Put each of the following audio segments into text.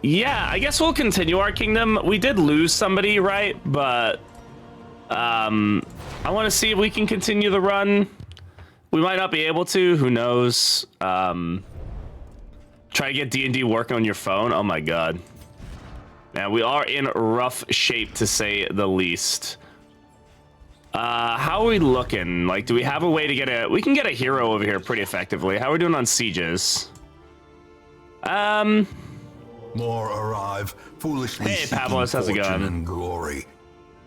Yeah, I guess we'll continue our kingdom. We did lose somebody, right? But I want to see if we can continue the run. We might not be able to. Who knows? Try to get D&D working on your phone. Oh my god. Man, we are in rough shape to say the least. How are we looking? Like, do we have a way to get a... We can get a hero over here pretty effectively. How are we doing on sieges? More arrive, foolishly hey, seeking Pavlos, how's it fortune going? and glory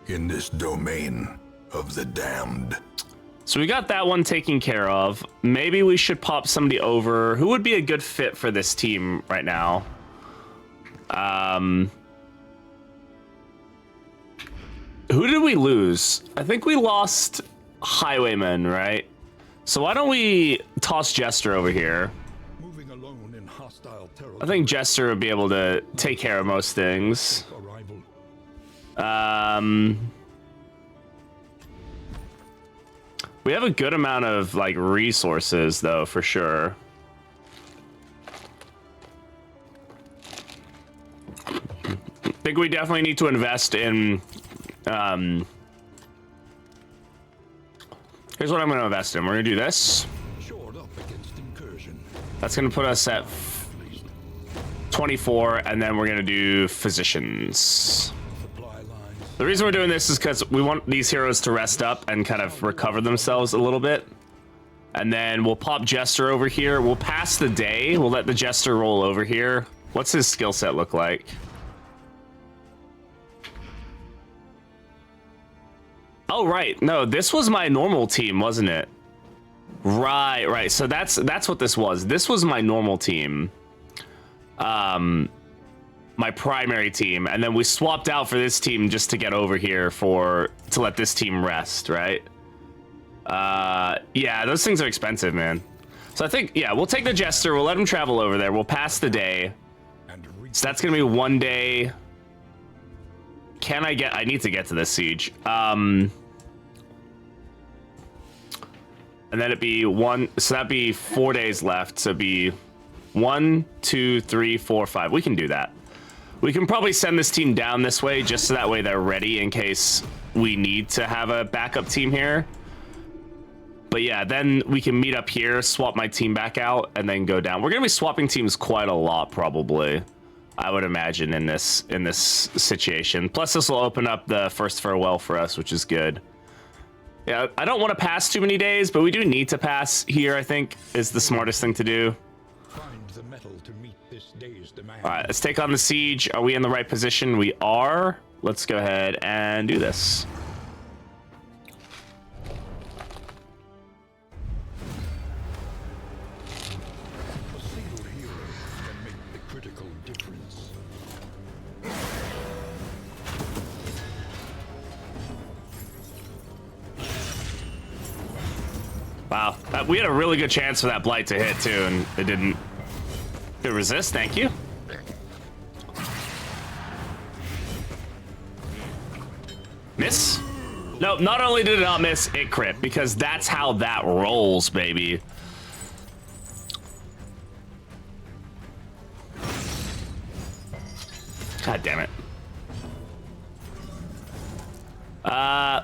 in this domain of the damned. So we got that one taken care of. Maybe we should pop somebody over. Who would be a good fit for this team right now? Who did we lose? I think we lost Highwayman, right? So why don't we toss Jester over here? Moving alone in hostile territory. I think Jester would be able to take care of most things. We have a good amount of like resources though, for sure. I think we definitely need to invest in here's what I'm going to invest in. We're going to do this. That's going to put us at 24, and then we're going to do physicians. The reason we're doing this is because we want these heroes to rest up and kind of recover themselves a little bit. And then we'll pop Jester over here. We'll pass the day. We'll let the Jester roll over here. What's his skill set look like? Oh, right. No, this was my normal team, wasn't it? Right, right. So that's what this was. This was my normal team. My primary team. And then we swapped out for this team just to get over here to let this team rest, right? Yeah, those things are expensive, man. So I think, yeah, we'll take the Jester. We'll let him travel over there. We'll pass the day. So that's going to be 1 day. I need to get to this siege. And then it'd be so that'd be 4 days left. So it'd be 1, 2, 3, 4, 5. We can do that. We can probably send this team down this way just so that way they're ready in case we need to have a backup team here. But yeah, then we can meet up here, swap my team back out, and then go down. We're gonna be swapping teams quite a lot, probably. I would imagine in this situation. Plus, this will open up the first farewell for us, which is good. Yeah, I don't want to pass too many days, but we do need to pass here, I think, is the smartest thing to do. Find the metal to meet this day's demand. All right, let's take on the siege. Are we in the right position? We are. Let's go ahead and do this. A single hero can make the critical difference. Wow, we had a really good chance for that blight to hit too, and it didn't. Good resist, thank you. Miss? No, not only did it not miss, it crit, because that's how that rolls, baby. God damn it.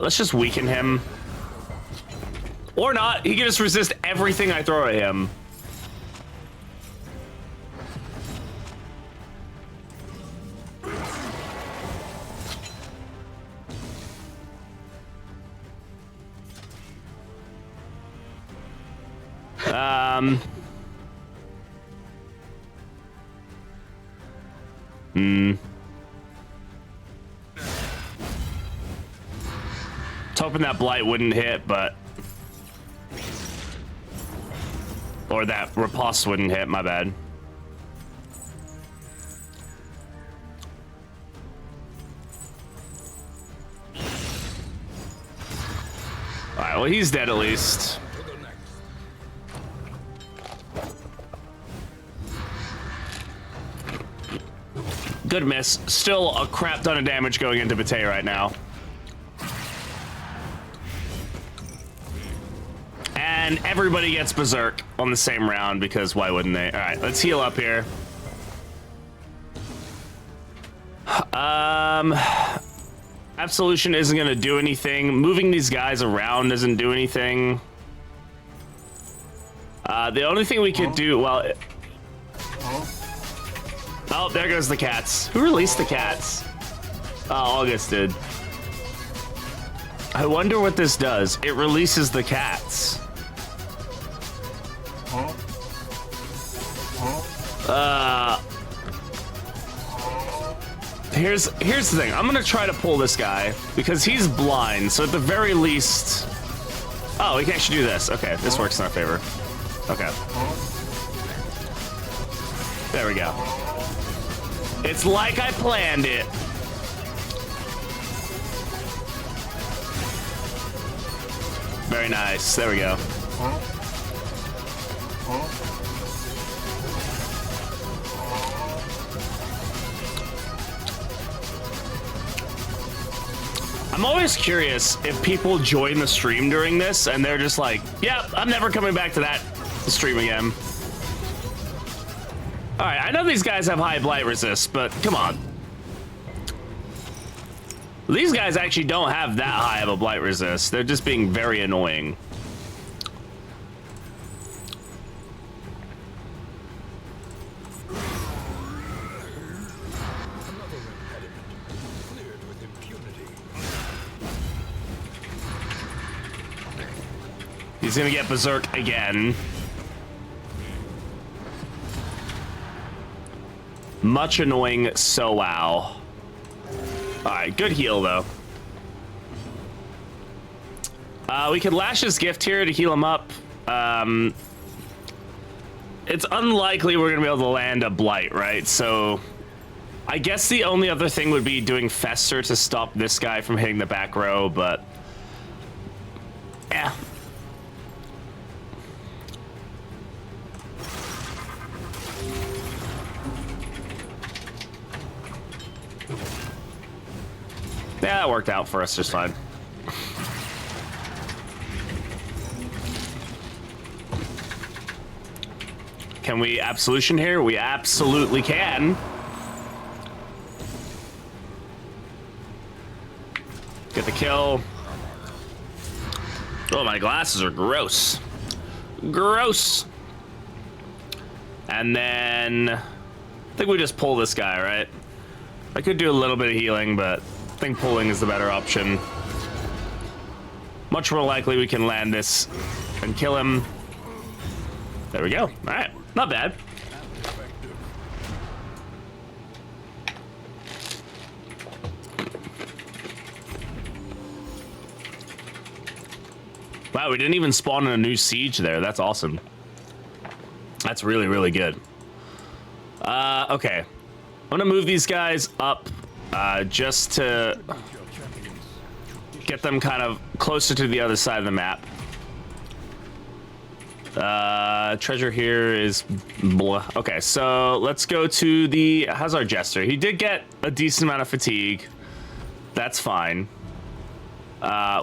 Let's just weaken him. Or not, he can just resist everything I throw at him. Was hoping that blight wouldn't hit, but... Or that riposte wouldn't hit, my bad. Alright, well, he's dead at least. Good miss. Still a crap ton of damage going into Bate right now. And everybody gets berserk on the same round because why wouldn't they? All right, let's heal up here. Absolution isn't going to do anything. Moving these guys around doesn't do anything. The only thing we could do, well... Oh, there goes the cats. Who released the cats? Oh, August did. I wonder what this does. It releases the cats. Here's the thing. I'm gonna try to pull this guy because he's blind. So at the very least, oh, we can actually do this. Okay, this works in our favor. Okay, there we go. It's like I planned it. Very nice. There we go. I'm always curious if people join the stream during this and they're just like, yep, I'm never coming back to that stream again. All right, I know these guys have high blight resist, but come on. These guys actually don't have that high of a blight resist. They're just being very annoying. He's gonna get berserk again. Much annoying, so wow. Alright, good heal though. We could lash his gift here to heal him up. It's unlikely we're gonna be able to land a blight, right? So I guess the only other thing would be doing Fester to stop this guy from hitting the back row, but yeah. Yeah, that worked out for us just fine. Can we absolution here? We absolutely can. Get the kill. Oh, my glasses are gross. Gross. And then I think we just pull this guy, right? I could do a little bit of healing, but I think pulling is the better option. Much more likely we can land this and kill him. There we go. All right, not bad. Wow, we didn't even spawn in a new siege there. That's awesome. That's really, really good. Okay. I'm gonna move these guys up just to get them kind of closer to the other side of the map. Treasure here is blah. Okay, so let's go to the... How's our Jester? He did get a decent amount of fatigue. That's fine.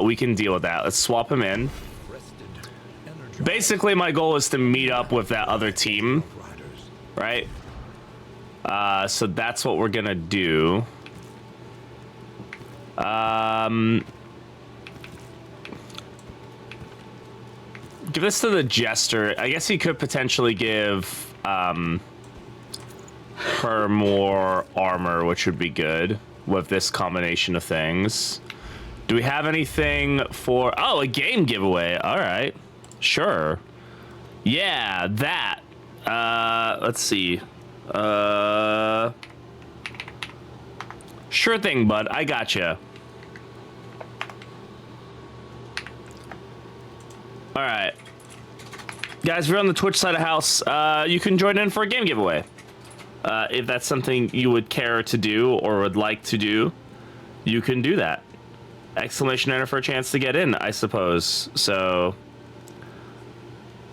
We can deal with that. Let's swap him in. Basically, my goal is to meet up with that other team, right? So that's what we're gonna do. Give this to the Jester. I guess he could potentially give her more armor, which would be good with this combination of things. Do we have anything for... Oh, a game giveaway. All right. Sure. Yeah, that. Let's see. Sure thing, bud. I gotcha. All right. Guys, if you're on the Twitch side of house, you can join in for a game giveaway. If that's something you would care to do or would like to do, you can do that. Exclamation enter for a chance to get in, I suppose. So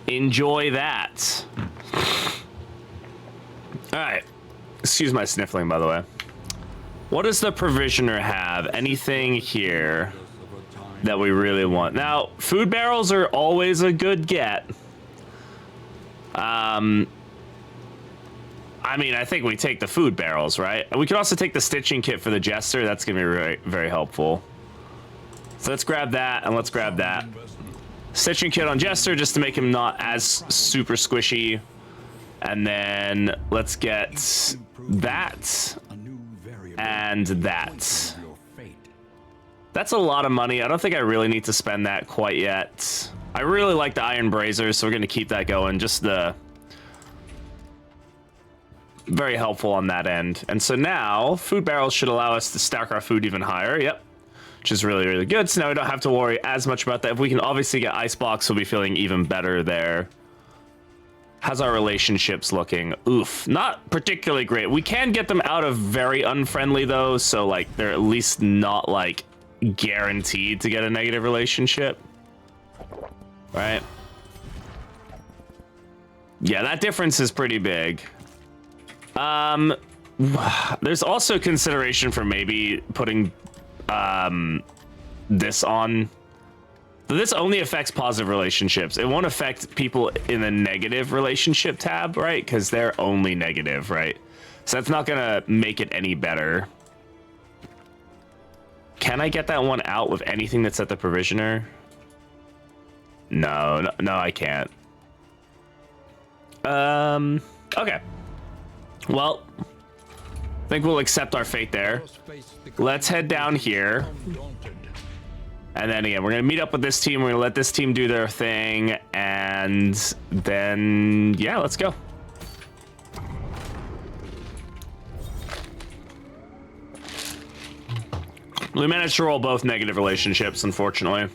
enjoy that. All right. Excuse my sniffling, by the way. What does the provisioner have? Anything here that we really want? Now, food barrels are always a good get. I mean, I think we take the food barrels, right? And we could also take the stitching kit for the jester. That's gonna be very, very helpful. So let's grab that, and let's grab that. Stitching kit on jester, just to make him not as super squishy. And then let's get that and that. That's a lot of money. I don't think I really need to spend that quite yet. I really like the iron brazier, so we're gonna keep that going. Just the very helpful on that end. And so now food barrels should allow us to stack our food even higher. Yep. Which is really, really good. So now we don't have to worry as much about that. If we can obviously get icebox, we'll be feeling even better there. How's our relationships looking? Oof, not particularly great. We can get them out of very unfriendly though, so like they're at least not like guaranteed to get a negative relationship, right? Yeah, that difference is pretty big. There's also consideration for maybe putting this on. This only affects positive relationships. It won't affect people in the negative relationship tab, right? Because they're only negative, right? So that's not gonna make it any better. Can I get that one out with anything that's at the provisioner? No, I can't. Okay. Well, I think we'll accept our fate there. Let's head down here. And then again, we're going to meet up with this team. We're going to let this team do their thing. And then, yeah, let's go. We managed to roll both negative relationships, unfortunately.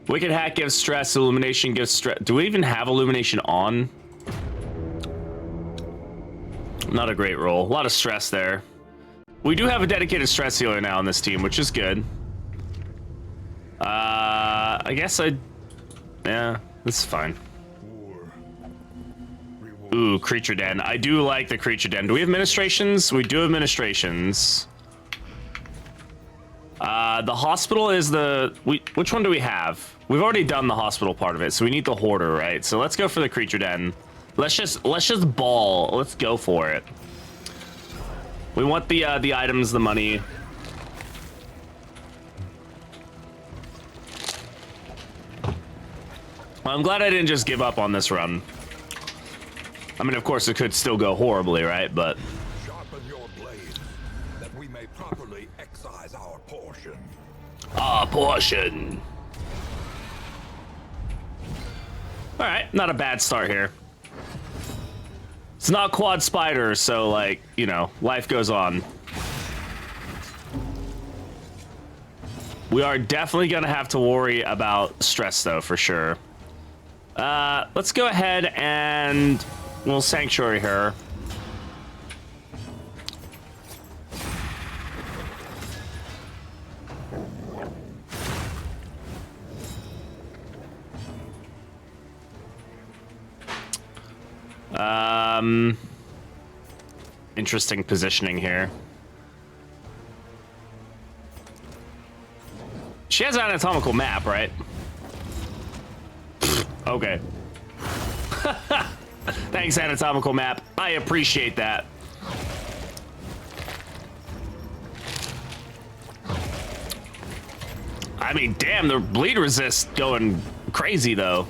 Wicked Hat gives stress. Illumination gives stress. Do we even have Illumination on? Not a great roll. A lot of stress there. We do have a dedicated stress healer now on this team, which is good. I guess yeah, this is fine. Ooh, creature den. I do like the creature den. Do we have ministrations? We do have ministrations. The hospital is which one do we have? We've already done the hospital part of it, so we need the hoarder, right? So let's go for the creature den. Let's just ball. Let's go for it. We want the items, the money. Well, I'm glad I didn't just give up on this run. I mean, of course, it could still go horribly, right? But Sharpen your blade, that we may properly excise our portion. our portion. All right, not a bad start here. It's not quad spider, so like, you know, life goes on. We are definitely gonna have to worry about stress though, for sure. Let's go ahead and we'll sanctuary her. Interesting positioning here. She has an anatomical map, right? Okay. Thanks, anatomical map. I appreciate that. I mean, damn, the bleed resist going crazy, though.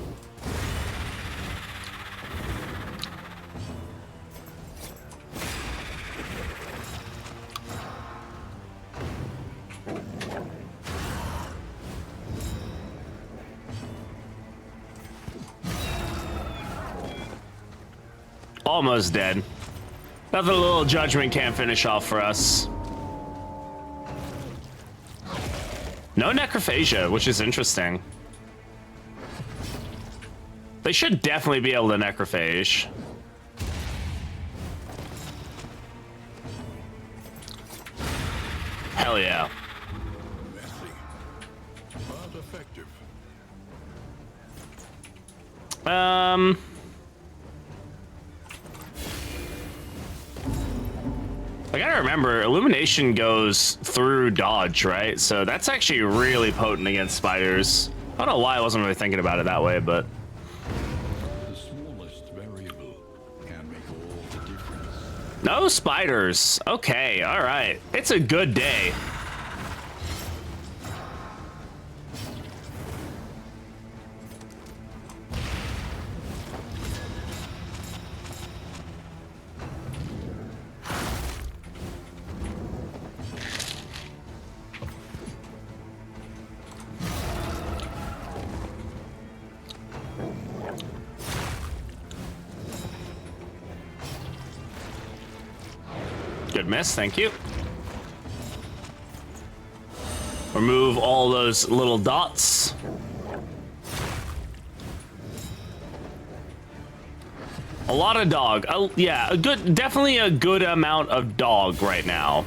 Almost dead. Nothing a little judgment can't finish off for us. No necrophagia, which is interesting. They should definitely be able to necrophage. Hell yeah. Messy, but effective. I gotta remember, illumination goes through dodge, right? So that's actually really potent against spiders. I don't know why I wasn't really thinking about it that way, but The smallest variable can make all the difference. No spiders. Okay, all right. It's a good day. Good miss, thank you. Remove all those little dots. A lot of dog. Yeah, a good, definitely a good amount of dog right now.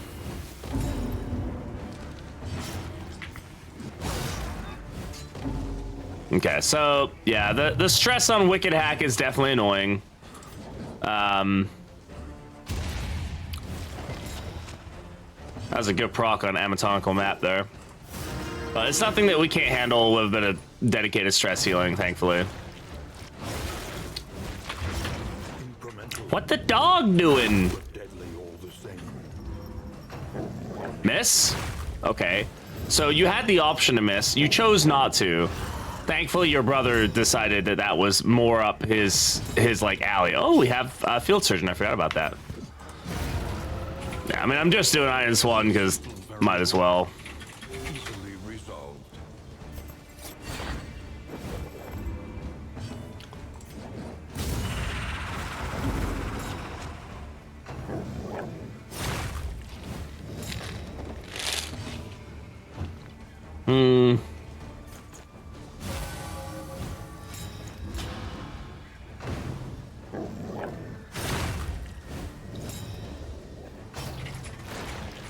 Okay, so yeah, the stress on Wicked Hack is definitely annoying. That was a good proc on anatomical map there. But it's nothing that we can't handle with a bit of dedicated stress healing, thankfully. What the dog doing? Miss? Okay. So you had the option to miss. You chose not to. Thankfully, your brother decided that that was more up his like alley. Oh, we have field surgeon. I forgot about that. Yeah, I mean, I'm just doing Iron Swan because might as well. Easily resolved.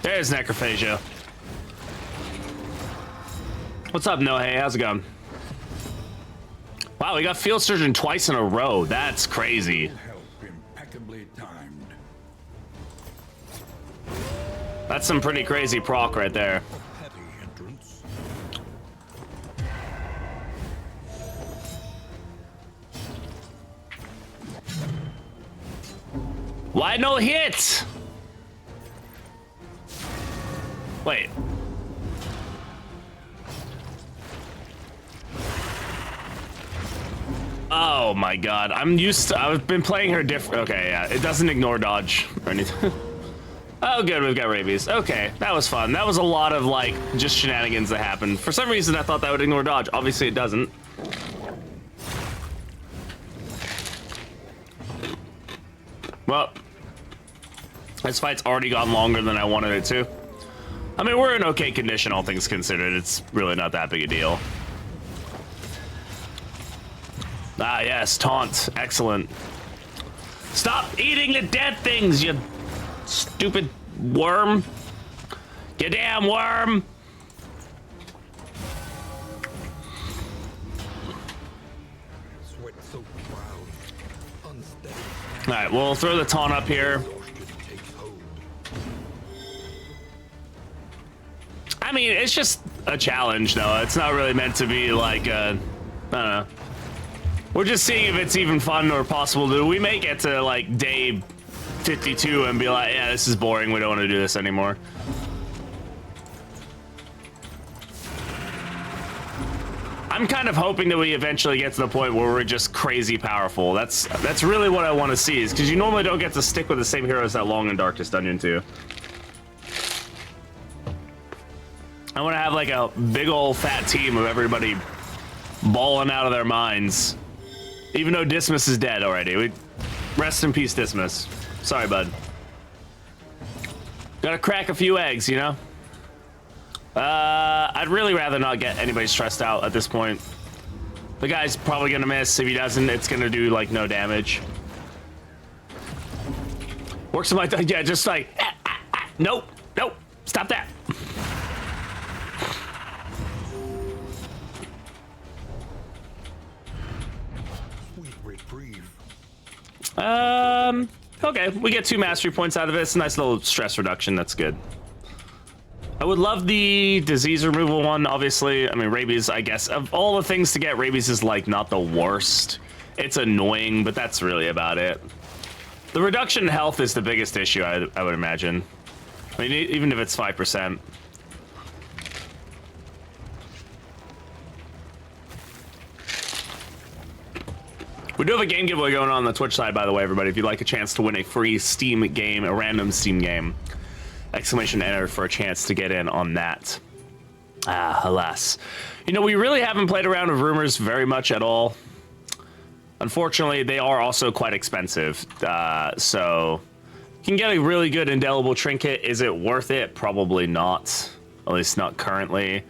There's Necrophagia. What's up, No Hey? How's it going? Wow, we got Field Surgeon twice in a row. That's crazy. Help impeccably timed. That's some pretty crazy proc right there. Heavy entrance. Why no hit? Wait. Oh my god, I'm used to, I've been playing her different. Okay, yeah, it doesn't ignore dodge or anything. Oh good, we've got rabies. Okay, that was fun. That was a lot of like just shenanigans that happened. For some reason I thought that would ignore dodge. Obviously it doesn't. Well, this fight's already gone longer than I wanted it to. I mean, we're in okay condition, all things considered. It's really not that big a deal. Ah, yes, taunt. Excellent. Stop eating the dead things, you stupid worm. You damn worm. Sweat so proud. Unsteady. All right, we'll throw the taunt up here. Exhaustion takes hold. I mean, it's just a challenge, though. It's not really meant to be like a, I don't know. We're just seeing if it's even fun or possible to do. We may get to like day 52 and be like, yeah, this is boring. We don't want to do this anymore. I'm kind of hoping that we eventually get to the point where we're just crazy powerful. That's really what I want to see, is because you normally don't get to stick with the same heroes that long in Darkest Dungeon 2. I want to have like a big old fat team of everybody balling out of their minds. Even though Dismas is dead already. Rest in peace, Dismas. Sorry, bud. Gotta crack a few eggs, you know? I'd really rather not get anybody stressed out at this point. The guy's probably gonna miss. If he doesn't, it's gonna do like no damage. Works in my, yeah, just like, nope, nope, stop that. Sweet reprieve. Okay, we get 2 mastery points out of it. It's a nice little stress reduction. That's good. I would love the disease removal one, obviously. I mean, rabies, I guess, of all the things to get, rabies is like not the worst. It's annoying, but that's really about it. The reduction in health is the biggest issue, I would imagine. I mean, even if it's 5%. We do have a game giveaway going on the Twitch side, by the way, everybody. If you'd like a chance to win a free Steam game, a random Steam game, exclamation enter for a chance to get in on that. Alas. You know, we really haven't played around with rumors very much at all. Unfortunately, they are also quite expensive. So you can get a really good indelible trinket. Is it worth it? Probably not. At least not currently.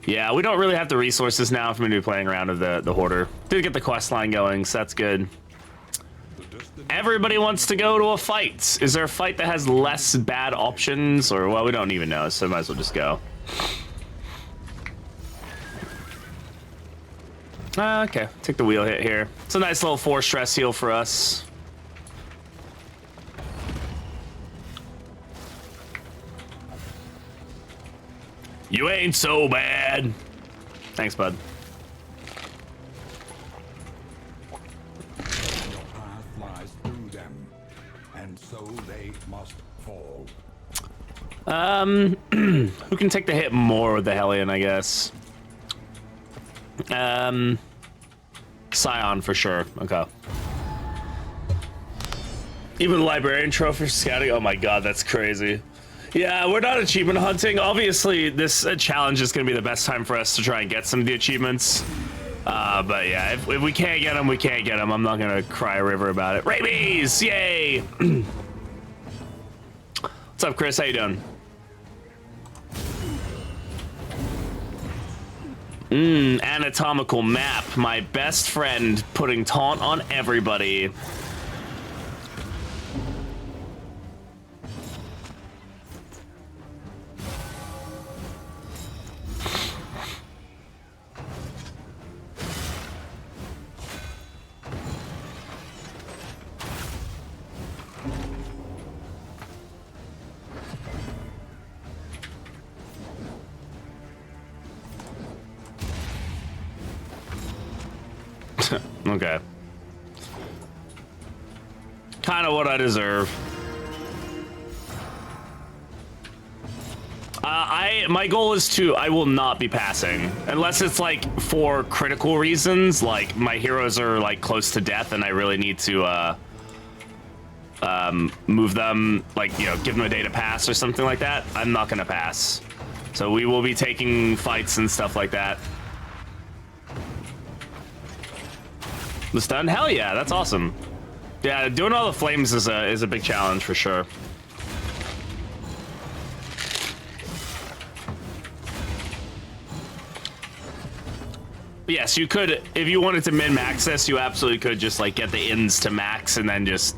Yeah, we don't really have the resources now for me to be playing around with the Hoarder. Did get the quest line going, so that's good. Everybody wants to go to a fight. Is there a fight that has less bad options? Or, well, we don't even know, so might as well just go. Okay, take the wheel hit here. It's a nice little 4 stress heal for us. You ain't so bad. Thanks, bud. Your path lies through them, and so they must fall. Who can take the hit more with the Hellion, I guess? Scion for sure. Okay. Even the Librarian trophy for scouting. Oh my god, that's crazy. Yeah, we're not achievement hunting. Obviously, this challenge is going to be the best time for us to try and get some of the achievements. But yeah, if we can't get them, we can't get them. I'm not going to cry a river about it. Rabies! Yay! What's up, Chris? How you doing? Anatomical map. My best friend putting taunt on everybody. Okay. Kind of what I deserve. My goal is I will not be passing unless it's like for critical reasons, like my heroes are like close to death and I really need to move them, like, you know, give them a day to pass or something like that. I'm not gonna pass. So we will be taking fights and stuff like that. The stun? Hell yeah, that's awesome. Yeah, doing all the flames is a big challenge for sure. But yes, you could, if you wanted to min-max this, you absolutely could just like get the ins to max and then just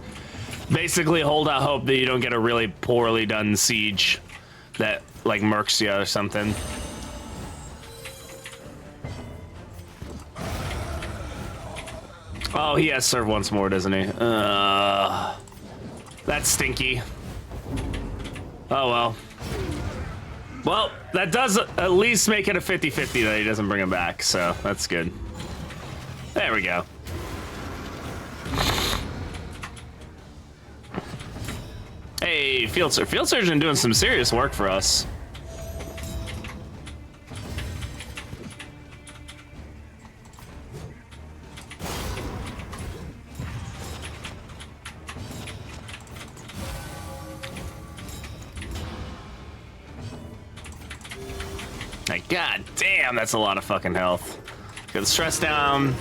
basically hold out hope that you don't get a really poorly done siege that like murks you or something. Oh, he has serve once more, doesn't he? That's stinky. Oh, well. Well, that does at least make it a 50-50 that he doesn't bring him back, so that's good. There we go. Hey, Field Surgeon. Field Surgeon doing some serious work for us. Like, god damn, that's a lot of fucking health. Get the stress down.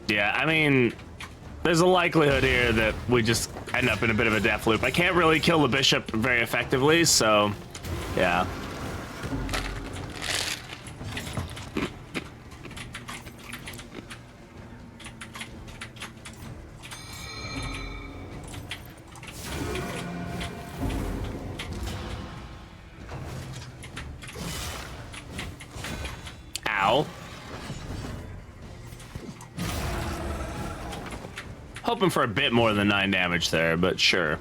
Yeah, I mean, there's a likelihood here that we just end up in a bit of a death loop. I can't really kill the bishop very effectively, so yeah. Ow. Hoping for a bit more than 9 damage there, but sure.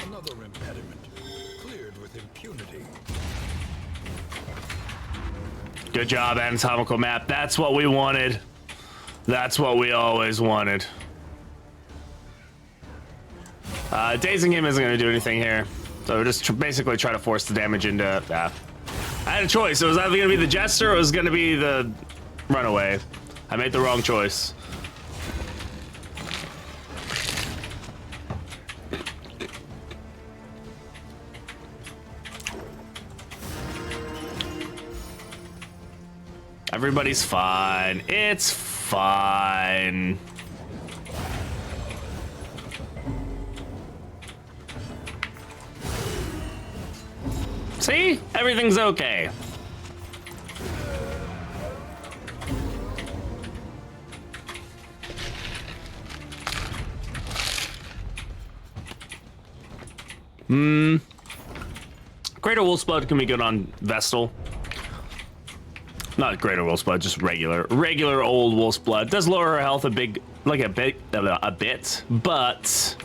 Another impediment cleared with impunity. Good job, anatomical map. That's what we wanted. That's what we always wanted. Dazing him isn't going to do anything here. So we're just basically try to force the damage into... I had a choice. It was either going to be the Jester or it was going to be the Runaway. I made the wrong choice. Everybody's fine. It's fine. See? Everything's okay. Greater Wolf's Blood can be good on Vestal. Not Greater Wolf's Blood, just regular old Wolf's Blood. Does lower her health a bit, but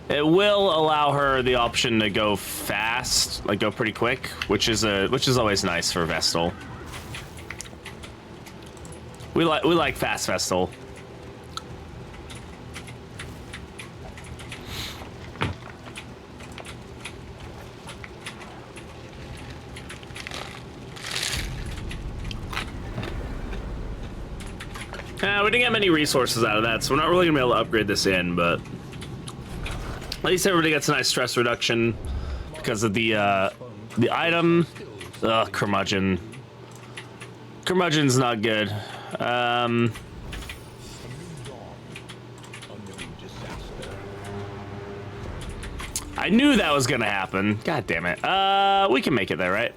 it will allow her the option to go fast, like go pretty quick, which is always nice for Vestal. We like fast Vestal. We didn't get many resources out of that, so we're not really gonna be able to upgrade this in, but at least everybody gets a nice stress reduction because of the item. Ugh, curmudgeon. Curmudgeon's not good. I knew that was gonna happen. God damn it. We can make it there, right?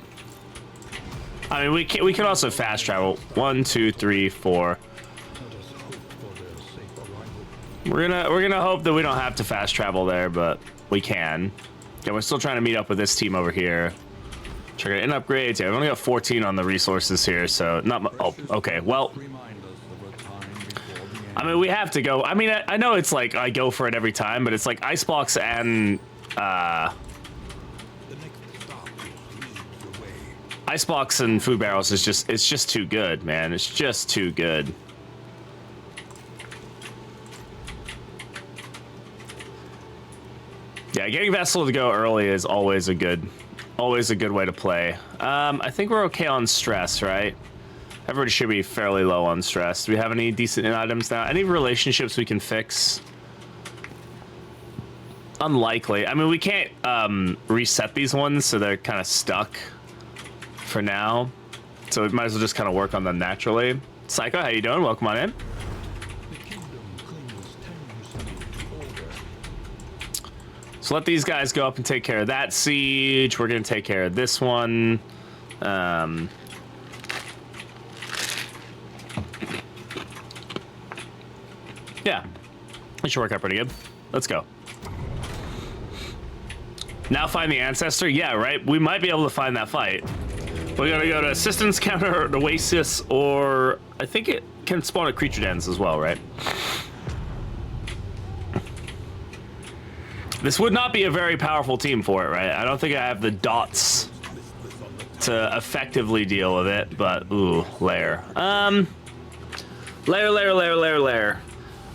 I mean, we can also fast travel. 1, 2, 3, 4. We're gonna hope that we don't have to fast travel there, but we can. Yeah, we're still trying to meet up with this team over here. Trigger in upgrades. Yeah, we've only got 14 on the resources here, so not. Oh, okay. Well, I mean, we have to go. I mean, I know it's like I go for it every time, but it's like icebox and icebox and food barrels is just too good, man. It's just too good. Yeah, getting Vessel to go early is always a good way to play. I think we're okay on stress, right? Everybody should be fairly low on stress. Do we have any decent items now? Any relationships we can fix? Unlikely. I mean, we can't reset these ones, so they're kind of stuck for now. So we might as well just kind of work on them naturally. Psycho, how you doing? Welcome on in. So let these guys go up and take care of that siege. We're going to take care of this one. Yeah, it should work out pretty good. Let's go. Now find the ancestor. Yeah, right. We might be able to find that fight. We're going to go to assistance counter, oasis, or I think it can spawn a creature dens as well, right? This would not be a very powerful team for it, right? I don't think I have the dots to effectively deal with it, but ooh, lair. Lair.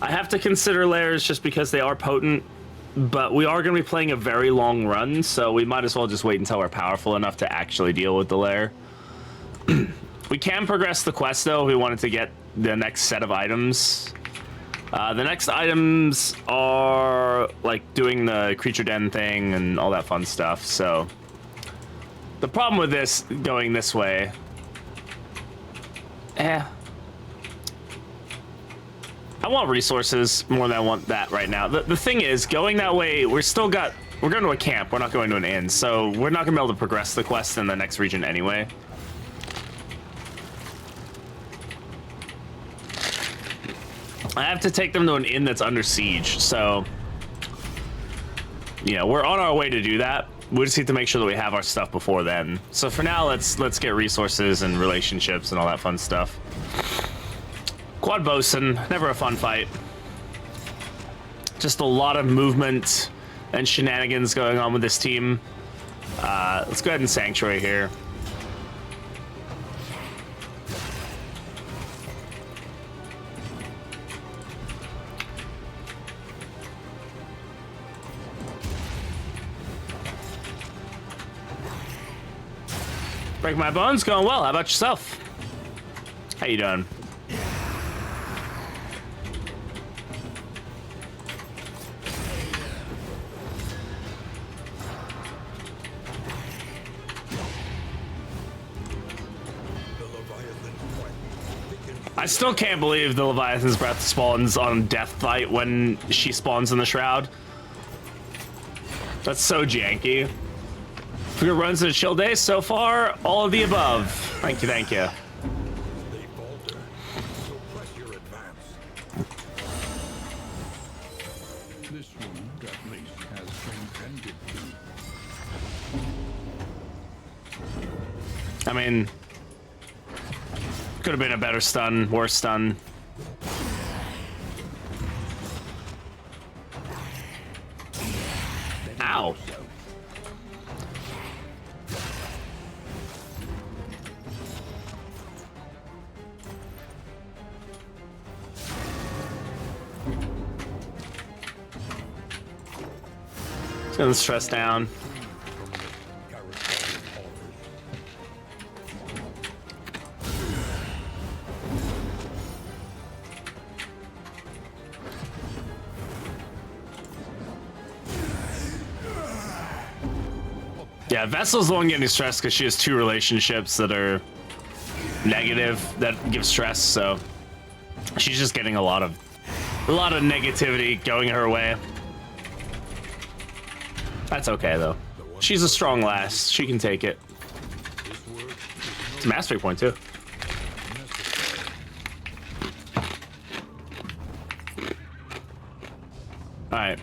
I have to consider lairs just because they are potent, but we are going to be playing a very long run, so we might as well just wait until we're powerful enough to actually deal with the lair. We can progress the quest, though, if we wanted to get the next set of items. The next items are like doing the creature den thing and all that fun stuff. So the problem with this going this way, I want resources more than I want that right now. The thing is, going that way, we're going to a camp. We're not going to an inn, so we're not going to be able to progress the quest in the next region anyway. I have to take them to an inn that's under siege, so, you know, we're on our way to do that. We just need to make sure that we have our stuff before then. So for now, let's get resources and relationships and all that fun stuff. Quad bosun, never a fun fight. Just a lot of movement and shenanigans going on with this team. Let's go ahead and sanctuary here. Break my bones, going well. How about yourself? How you doing? I still can't believe the Leviathan's Breath spawns on Death Fight when she spawns in the Shroud. That's so janky. Good runs in a chill day so far. All of the above. Thank you, thank you. They falter, so press your advance. This wound, at least, has been tended to. I mean, could have been a better stun, worse stun. Ow. It's gonna stress down. Yeah, Vessel's the one getting stressed because she has two relationships that are negative that give stress, so she's just getting a lot of negativity going her way. That's okay though. She's a strong lass. She can take it. It's a mastery point too. All right.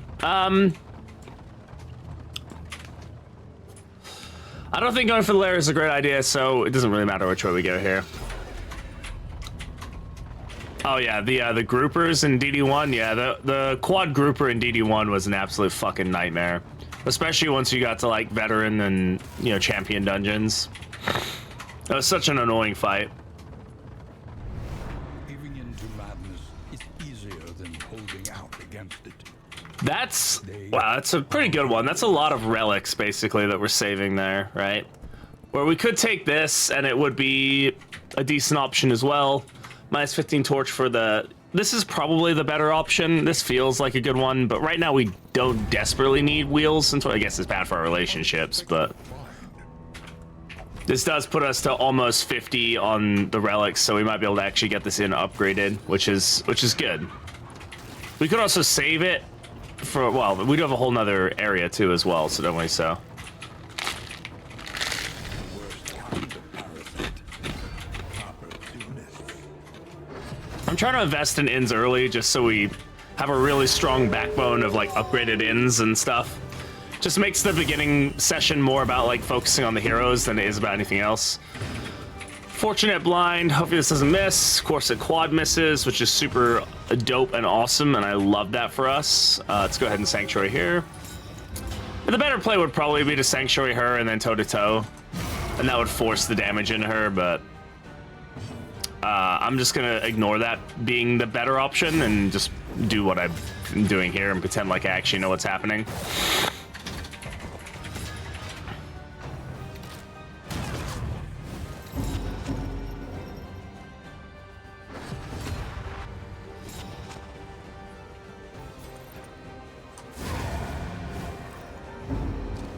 I don't think going for the lair is a great idea, so it doesn't really matter which way we go here. Oh yeah, the groupers in ddI, yeah, the quad grouper in ddI was an absolute fucking nightmare. Especially once you got to like veteran and, you know, champion dungeons. That was such an annoying fight. Giving into madness is easier than holding out against it. That's, wow, that's a pretty good one. That's a lot of relics basically that we're saving there, right? Where we could take this and it would be a decent option as well. Minus 15 torch for the, this is probably the better option. This feels like a good one, but right now we don't desperately need wheels, since I guess it's bad for our relationships, but this does put us to almost 50 on the relics, so we might be able to actually get this in upgraded, which is good. We could also save it for, well, we do have a whole nother area too as well, so don't we, so. I'm trying to invest in inns early just so we have a really strong backbone of like upgraded inns and stuff. Just makes the beginning session more about like focusing on the heroes than it is about anything else. Fortunate blind, hopefully this doesn't miss. Of course, a quad misses, which is super dope and awesome, and I love that for us. Let's go ahead and sanctuary here. The better play would probably be to sanctuary her and then toe-to-toe, and that would force the damage into her, but I'm just gonna ignore that being the better option and just do what I'm doing here and pretend like I actually know what's happening.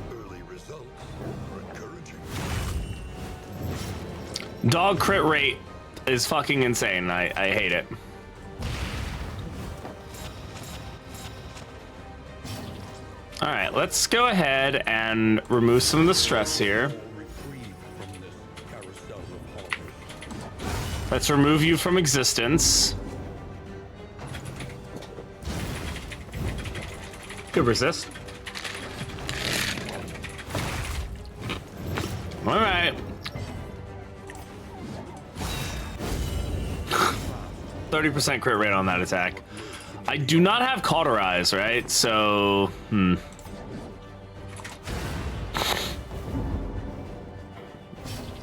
Early results are encouraging. Dog crit rate is fucking insane. I hate it. All right, let's go ahead and remove some of the stress here. Let's remove you from existence. Good resist. All right. 30% crit rate on that attack. I do not have cauterize, right? So,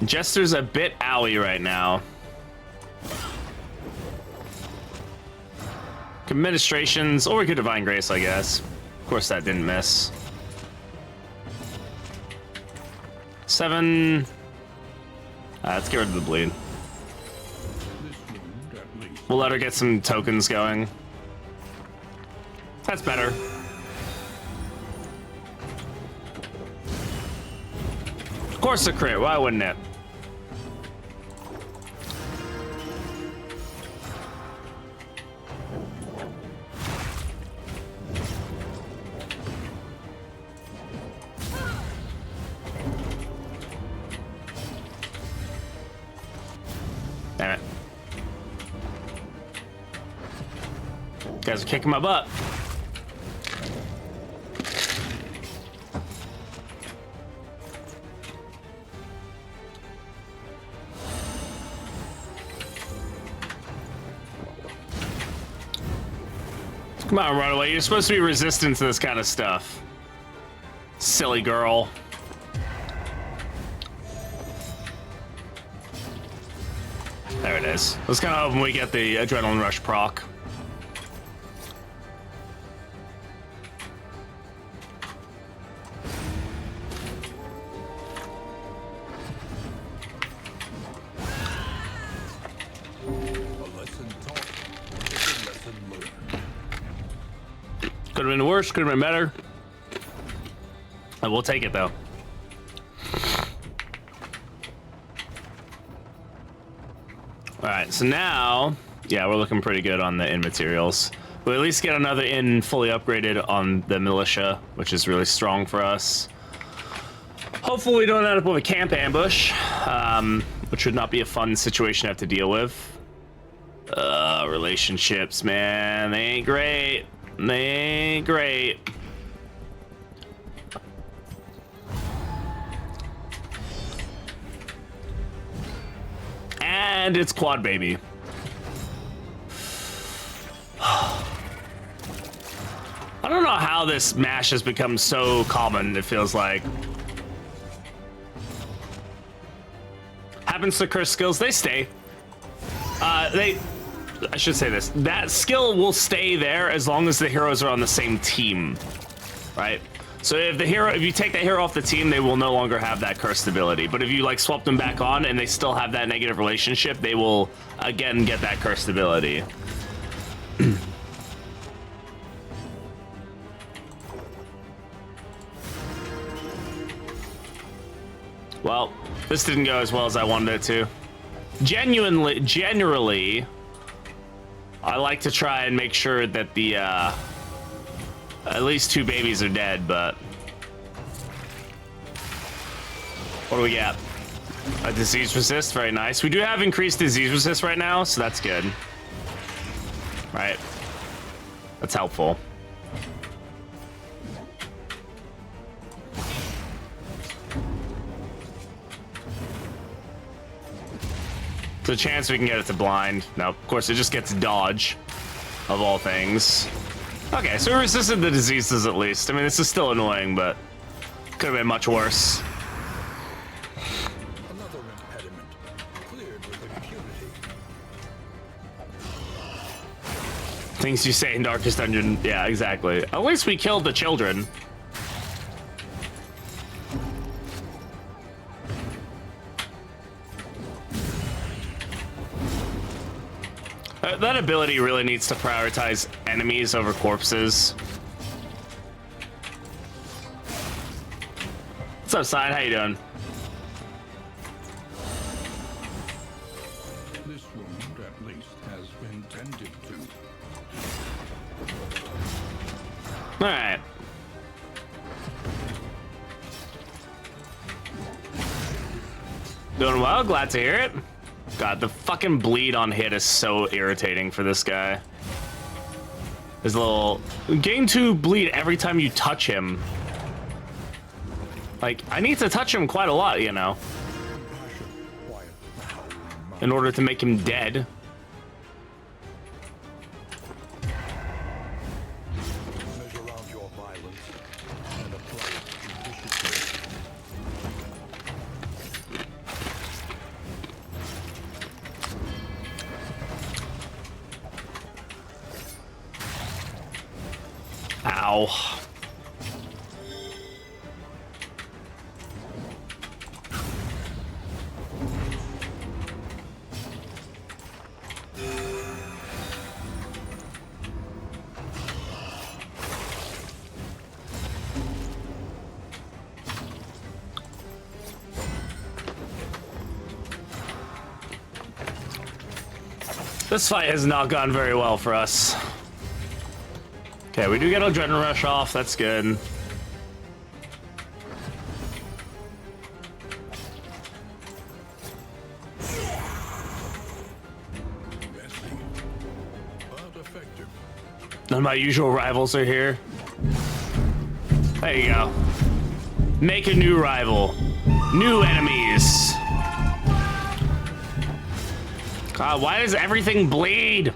Jester's a bit owie right now. Administrations, or we could Divine Grace, I guess. Of course, that didn't miss. 7. Let's get rid of the bleed. We'll let her get some tokens going. That's better. Of course a crit, why wouldn't it? Damn it. You guys are kicking my butt. Come on, Runaway. You're supposed to be resistant to this kind of stuff. Silly girl. There it is. Let's kind of hope when we get the Adrenaline Rush proc. Could have been worse, could have been better. We'll take it though. All right, so now, yeah, we're looking pretty good on the in materials. We'll at least get another in fully upgraded on the militia, which is really strong for us. Hopefully we don't end up with a camp ambush, which would not be a fun situation to have to deal with. Relationships, man, they ain't great. They ain't great. And it's quad baby. I don't know how this mash has become so common, it feels like. Happens to curse skills, they stay. I should say this. That skill will stay there as long as the heroes are on the same team, right? So if you take that hero off the team, they will no longer have that cursed ability. But if you like swap them back on and they still have that negative relationship, they will again get that cursed ability. Well, this didn't go as well as I wanted it to. Generally, I like to try and make sure that the at least 2 babies are dead, but what do we got? A disease resist, very nice. We do have increased disease resist right now, so that's good. Right, that's helpful. There's a chance we can get it to blind. No, of course it just gets dodge, of all things. Okay, so we resisted the diseases at least. I mean, this is still annoying, but could have been much worse. Another impediment cleared with impunity. Things you say in Darkest Dungeon. Yeah, exactly. At least we killed the children. That ability really needs to prioritize enemies over corpses. What's up, Side? How you doing? This wound, at least, has been tended to. All right. Doing well. Glad to hear it. God, the fucking bleed on hit is so irritating for this guy. His little gain 2 bleed every time you touch him. Like, I need to touch him quite a lot, you know. in order to make him dead. Measure out your violence and apply it judiciously. Ow. This fight has not gone very well for us. Okay, we do get Adrenaline Rush off. That's good. Messy, but effective. None of my usual rivals are here. There you go. Make a new rival. New enemies. God, why does everything bleed?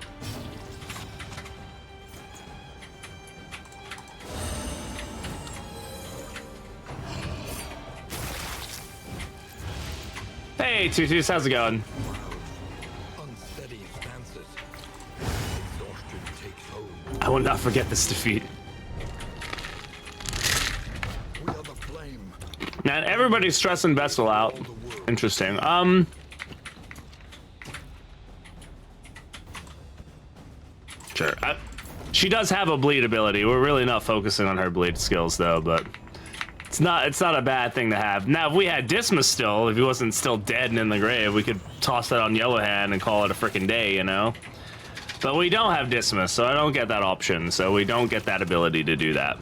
Hey, Tutus, how's it going? Unsteady stances. Exhaustion takes hold. I will not forget this defeat. We are the flame. Man, everybody's stressing Vestal out. Interesting. Sure. She does have a bleed ability. We're really not focusing on her bleed skills though, but it's not a bad thing to have. Now, if we had Dismas still, if he wasn't still dead and in the grave, we could toss that on Yellowhand and call it a freaking day, you know? But we don't have Dismas, so I don't get that option. So we don't get that ability to do that.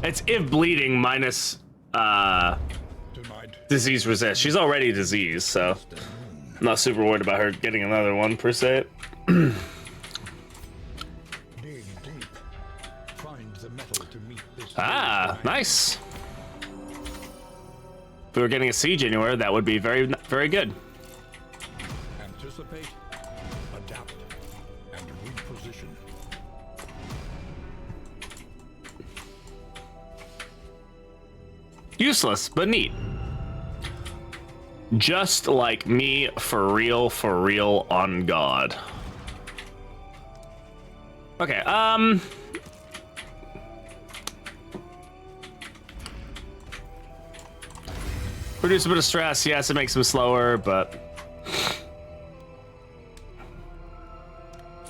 It's if bleeding minus Denied. disease resist. She's already diseased, so I'm not super worried about her getting another one per se. Dig deep. Find the metal to meet this. Ah, nice. If we were getting a siege anywhere, that would be very, very good. Anticipate, adapt, and reposition. Useless, but neat. Just like me, for real on God. Okay, reduce a bit of stress. Yes, it makes him slower, but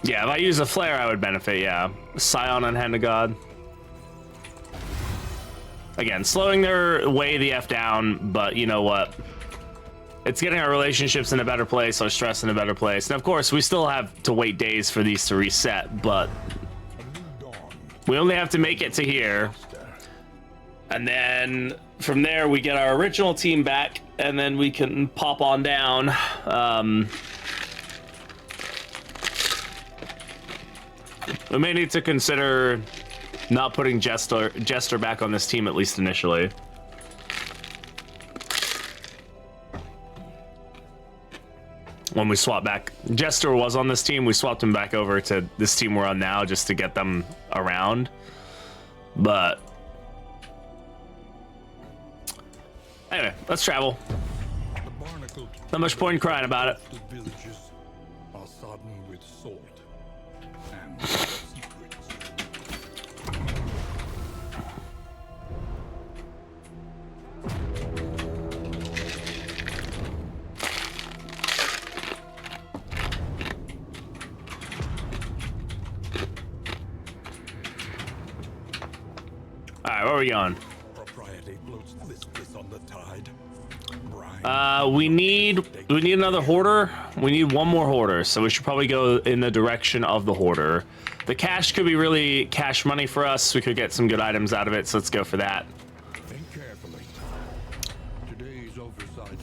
yeah, if I use a flare, I would benefit. Yeah, Scion on Hand of God. Again, slowing their way the F down, but you know what? It's getting our relationships in a better place, our stress in a better place. And of course, we still have to wait days for these to reset, but we only have to make it to here. And then from there, we get our original team back, and then we can pop on down. We may need to consider not putting Jester back on this team, at least initially. When we swap back, Jester was on this team, we swapped him back over to this team we're on now just to get them around. But anyway, let's travel. Not much point in crying about it. The villages are sodden with salt and secrets. All right, where are we going? Propriety floats listless on the tide. We need another hoarder. We need one more hoarder, so we should probably go in the direction of the hoarder. The cash could be really cash money for us. We could get some good items out of it, so let's go for that. Think carefully. Today's oversight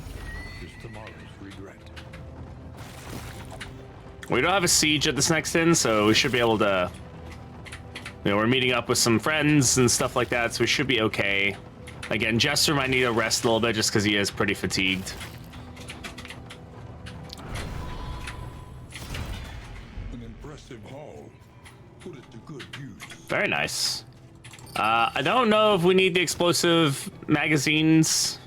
is tomorrow's regret. We don't have a siege at this next inn, so we should be able to... You know, we're meeting up with some friends and stuff like that, so we should be okay. Again, Jester might need to rest a little bit just because he is pretty fatigued. An impressive haul. Put it to good use. Very nice. I don't know if we need the explosive magazines.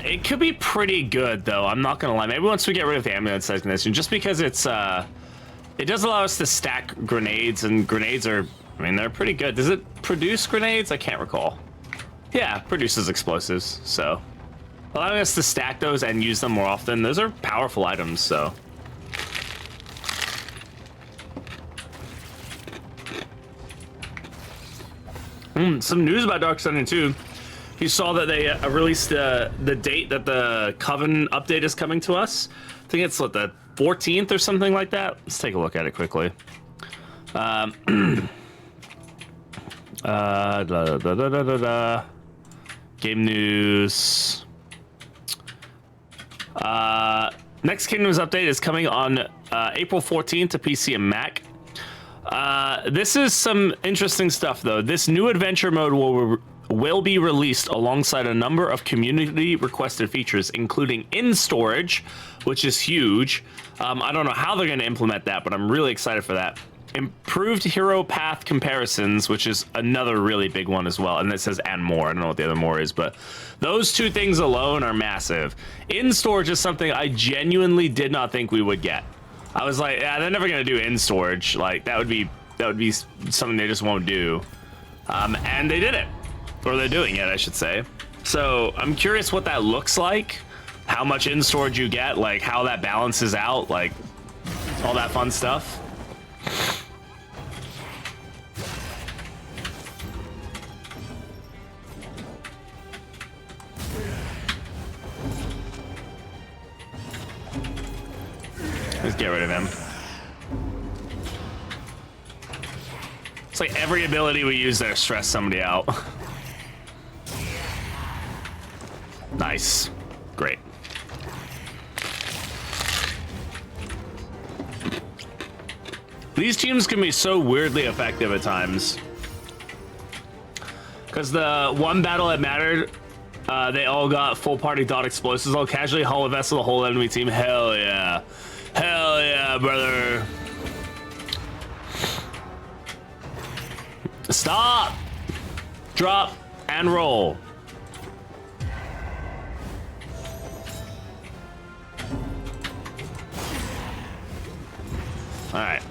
It could be pretty good, though. I'm not gonna lie. Maybe once we get rid of the ambulance designation, just because it's it does allow us to stack grenades, and grenades are, I mean, they're pretty good. Does it produce grenades? I can't recall. Yeah, produces explosives. So allowing us to stack those and use them more often. Those are powerful items. So. Some news about Darkstanding too. You saw that they released the date that the Coven update is coming to us. I think it's what, the 14th or something like that. Let's take a look at it quickly. Game news. Next Kingdoms update is coming on April 14th to PC and Mac. This is some interesting stuff, though. This new adventure mode will be released alongside a number of community requested features, including in storage, which is huge. I don't know how they're going to implement that, but I'm really excited for that. Improved hero path comparisons, which is another really big one as well. And it says and more. I don't know what the other more is, but those two things alone are massive. In storage is something I genuinely did not think we would get. I was like, yeah, they're never gonna do in storage. Like that would be something they just won't do. And they did it, or they're doing it, I should say. So I'm curious what that looks like, how much in storage you get, like how that balances out, like all that fun stuff. Let's get rid of him. It's like every ability we use there stress somebody out. Nice. Great. These teams can be so weirdly effective at times. Because the one battle that mattered, they all got full party dot explosives. I'll casually haul a vessel the whole enemy team. Hell yeah. Hell yeah, brother. Stop. Drop and roll. All right.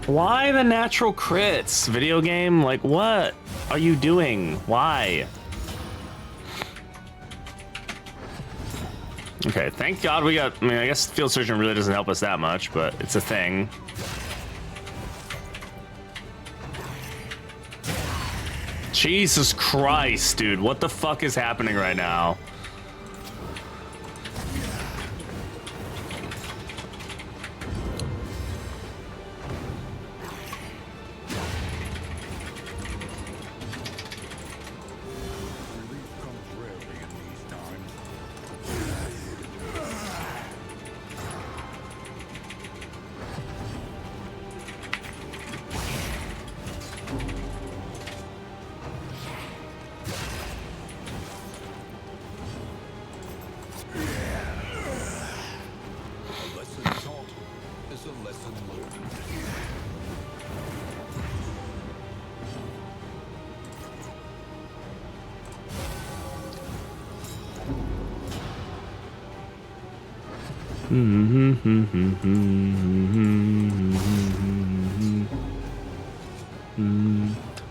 Why the natural crits? Video game? Like, what are you doing? Why? Okay, thank God we got... I mean, I guess Field Surgeon really doesn't help us that much, but it's a thing. Jesus Christ, dude. What the fuck is happening right now?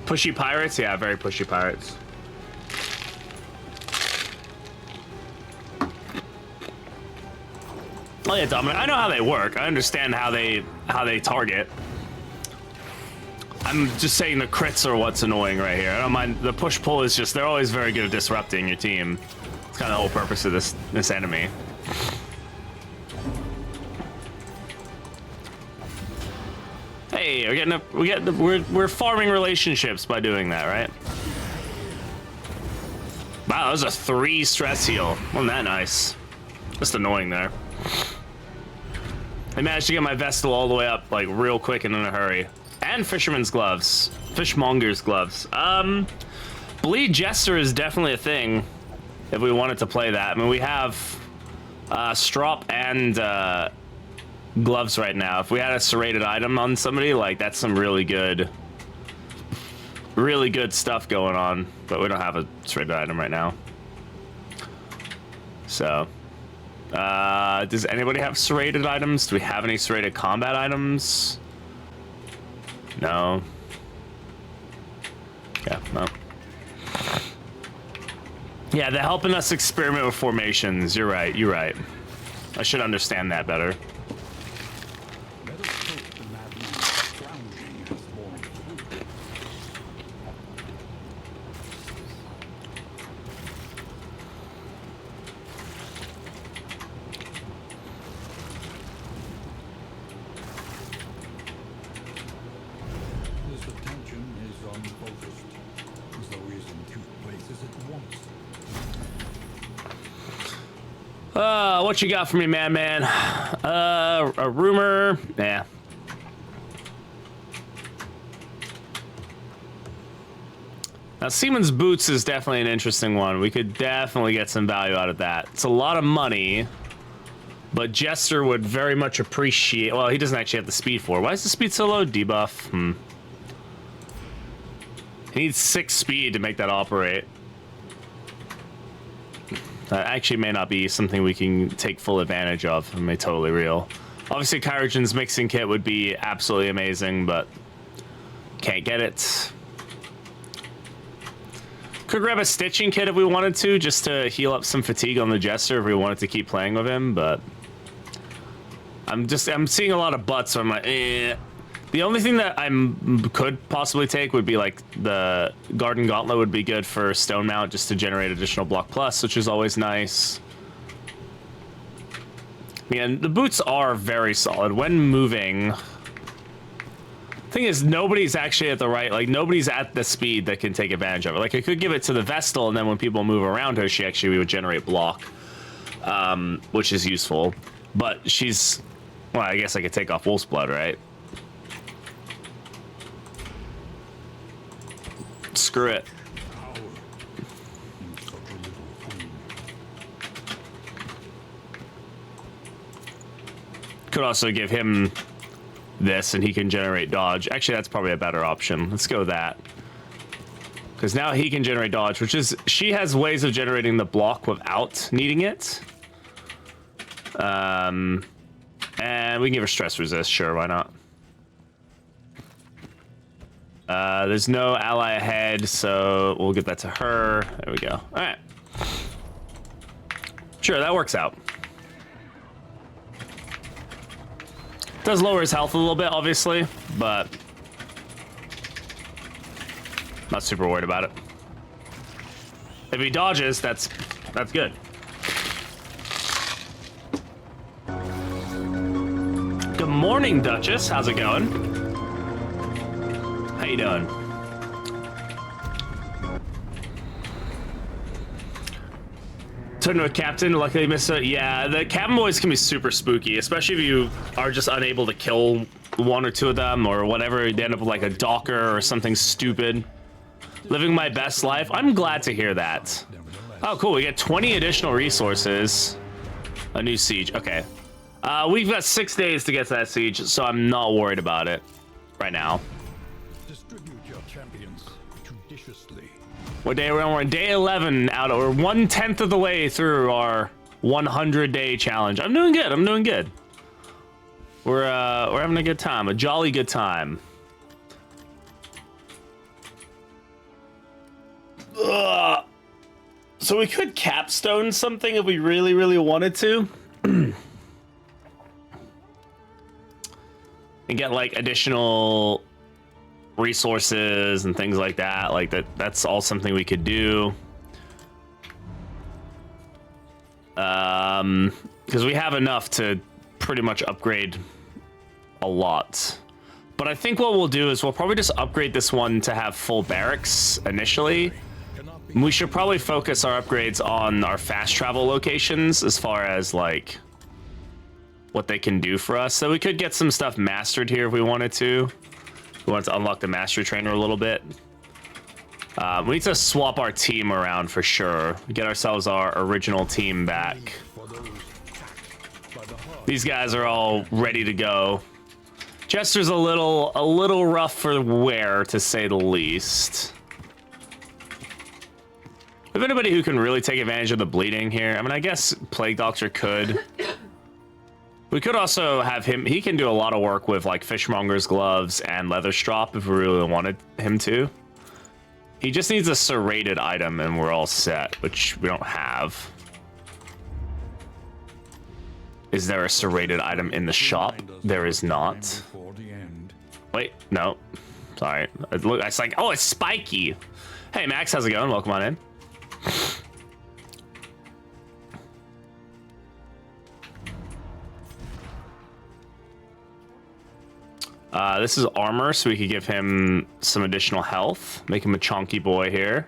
Pushy pirates? Yeah, very pushy pirates. Oh yeah, Dominic, I know how they work. I understand how they target. I'm just saying the crits are what's annoying right here. I don't mind. The push-pull is just, they're always very good at disrupting your team. It's kind of the whole purpose of this enemy. Hey, Hey, we're farming relationships by doing that, right? Wow, that was a 3 stress heal. Wasn't that nice? Just annoying there. I managed to get my Vestal all the way up, like, real quick and in a hurry. And Fisherman's Gloves. Fishmonger's Gloves. Bleed Jester is definitely a thing if we wanted to play that. I mean, we have Strop and Gloves right now. If we had a serrated item on somebody, like, that's some really good stuff going on. But we don't have a serrated item right now. So... does anybody have serrated items? Do we have any serrated combat items? No. Yeah, no. Yeah, they're helping us experiment with formations. You're right, you're right. I should understand that better. What you got for me, man? A rumor? Yeah. Now, Seaman's Boots is definitely an interesting one. We could definitely get some value out of that. It's a lot of money, but Jester would very much appreciate... Well, he doesn't actually have the speed for it. Why is the speed so low? Debuff. He needs 6 speed to make that operate. That actually may not be something we can take full advantage of. I mean, totally real. Obviously, Kyrogen's mixing kit would be absolutely amazing, but can't get it. Could grab a stitching kit if we wanted to, just to heal up some fatigue on the Jester if we wanted to keep playing with him, but I'm seeing a lot of butts, so I'm like, eh. The only thing that I could possibly take would be like the Garden Gauntlet would be good for Stone Mount just to generate additional block plus, which is always nice. And the boots are very solid when moving. Thing is, nobody's actually at the right, like nobody's at the speed that can take advantage of it. Like I could give it to the Vestal, and then when people move around her, she actually would generate block, which is useful. But she's, well, I guess I could take off Wolf's Blood, right? Screw it. Could also give him this and he can generate dodge. Actually, that's probably a better option. Let's go with that. Because now he can generate dodge, which is... She has ways of generating the block without needing it. And we can give her stress resist. Sure, why not? There's no ally ahead, so we'll give that to her. There we go. All right. Sure, that works out. Does lower his health a little bit, obviously, but not super worried about it. If he dodges, that's good. Good morning, Duchess. How's it going? How you doing? Turn to a captain, luckily missed it. Yeah, the cabin boys can be super spooky, especially if you are just unable to kill one or two of them or whatever. They end up with like a docker or something stupid. Living my best life. I'm glad to hear that. Oh, cool. We get 20 additional resources. A new siege. Okay. We've got 6 days to get to that siege, so I'm not worried about it right now. Distribute your champions judiciously. What day are we on? We're on day 11 out of, we're 1/10 of the way through our 100-day challenge. I'm doing good. I'm doing good. We're having a good time, a jolly good time. Ugh. So we could capstone something if we really, really wanted to. And get like additional resources and things like that. Like that's all something we could do. Because we have enough to pretty much upgrade a lot. But I think what we'll do is we'll probably just upgrade this one to have full barracks initially. We should probably focus our upgrades on our fast travel locations as far as like what they can do for us. So we could get some stuff mastered here if we wanted to. We wanted to unlock the mastery trainer a little bit. We need to swap our team around for sure. Get ourselves our original team back. These guys are all ready to go. Jester's a little rough for wear, to say the least. If anybody who can really take advantage of the bleeding here, I mean, I guess Plague Doctor could. We could also have him. He can do a lot of work with like fishmonger's gloves and leather strop if we really wanted him to. He just needs a serrated item and we're all set, which we don't have. Is there a serrated item in the shop? There is not. Wait, no. Sorry. It's like, oh, it's spiky. Hey, Max, how's it going? Welcome on in. This is armor, so we could give him some additional health. Make him a chunky boy here.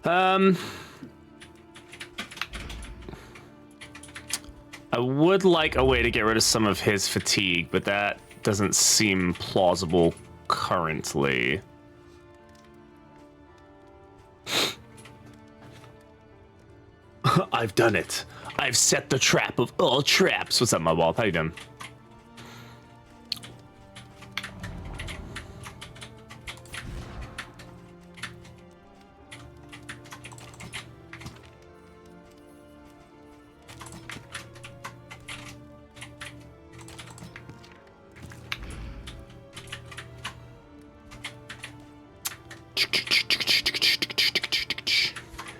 I would like a way to get rid of some of his fatigue, but that doesn't seem plausible currently. I've done it. I've set the trap of all traps. What's up, my wall? How you doing?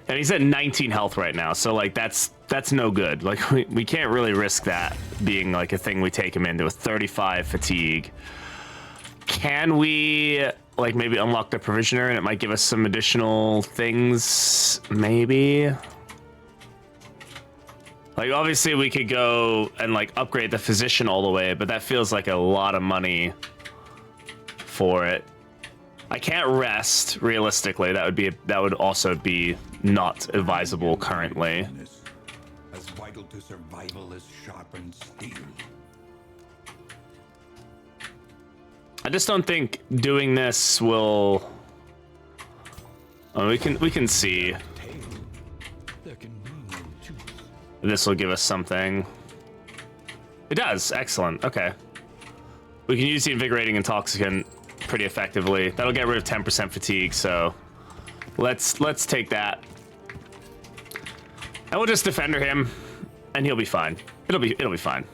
And he's at 19 health right now, so like that's no good. Like we can't really risk that being like a thing we take him into. With 35 fatigue, can we like maybe unlock the provisioner and it might give us some additional things? Maybe. Like obviously we could go and like upgrade the physician all the way, but that feels like a lot of money for it. I can't rest realistically. That would also be not advisable currently. As vital to survival as sharpened steel. I just don't think doing this will. Oh, we can see. This will give us something. It does. Excellent. Okay. We can use the invigorating intoxicant pretty effectively. That'll get rid of 10% fatigue, so let's take that. And we'll just defender him and he'll be fine. It'll be fine.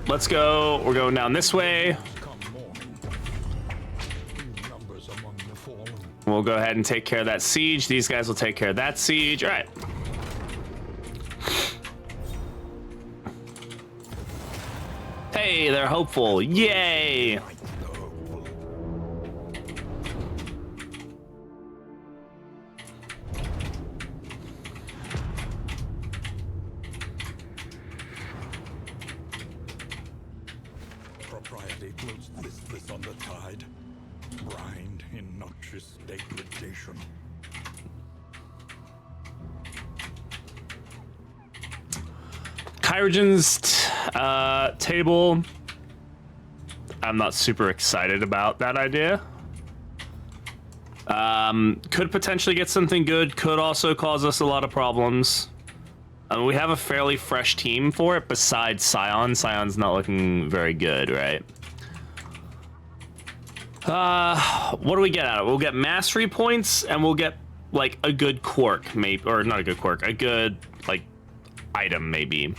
Let's go. We're going down this way. We'll go ahead and take care of that siege. These guys will take care of that siege. All right. Hey, they're hopeful. Yay. Propriety floats listless on the tide, brined in noxious degradation. Kyrogen's table. I'm not super excited about that idea. Could potentially get something good. Could also cause us a lot of problems. We have a fairly fresh team for it besides Scion. Scion's not looking very good, right? What do we get out of it? We'll get mastery points and we'll get like a good quirk, maybe, or not a good quirk, a good like item maybe.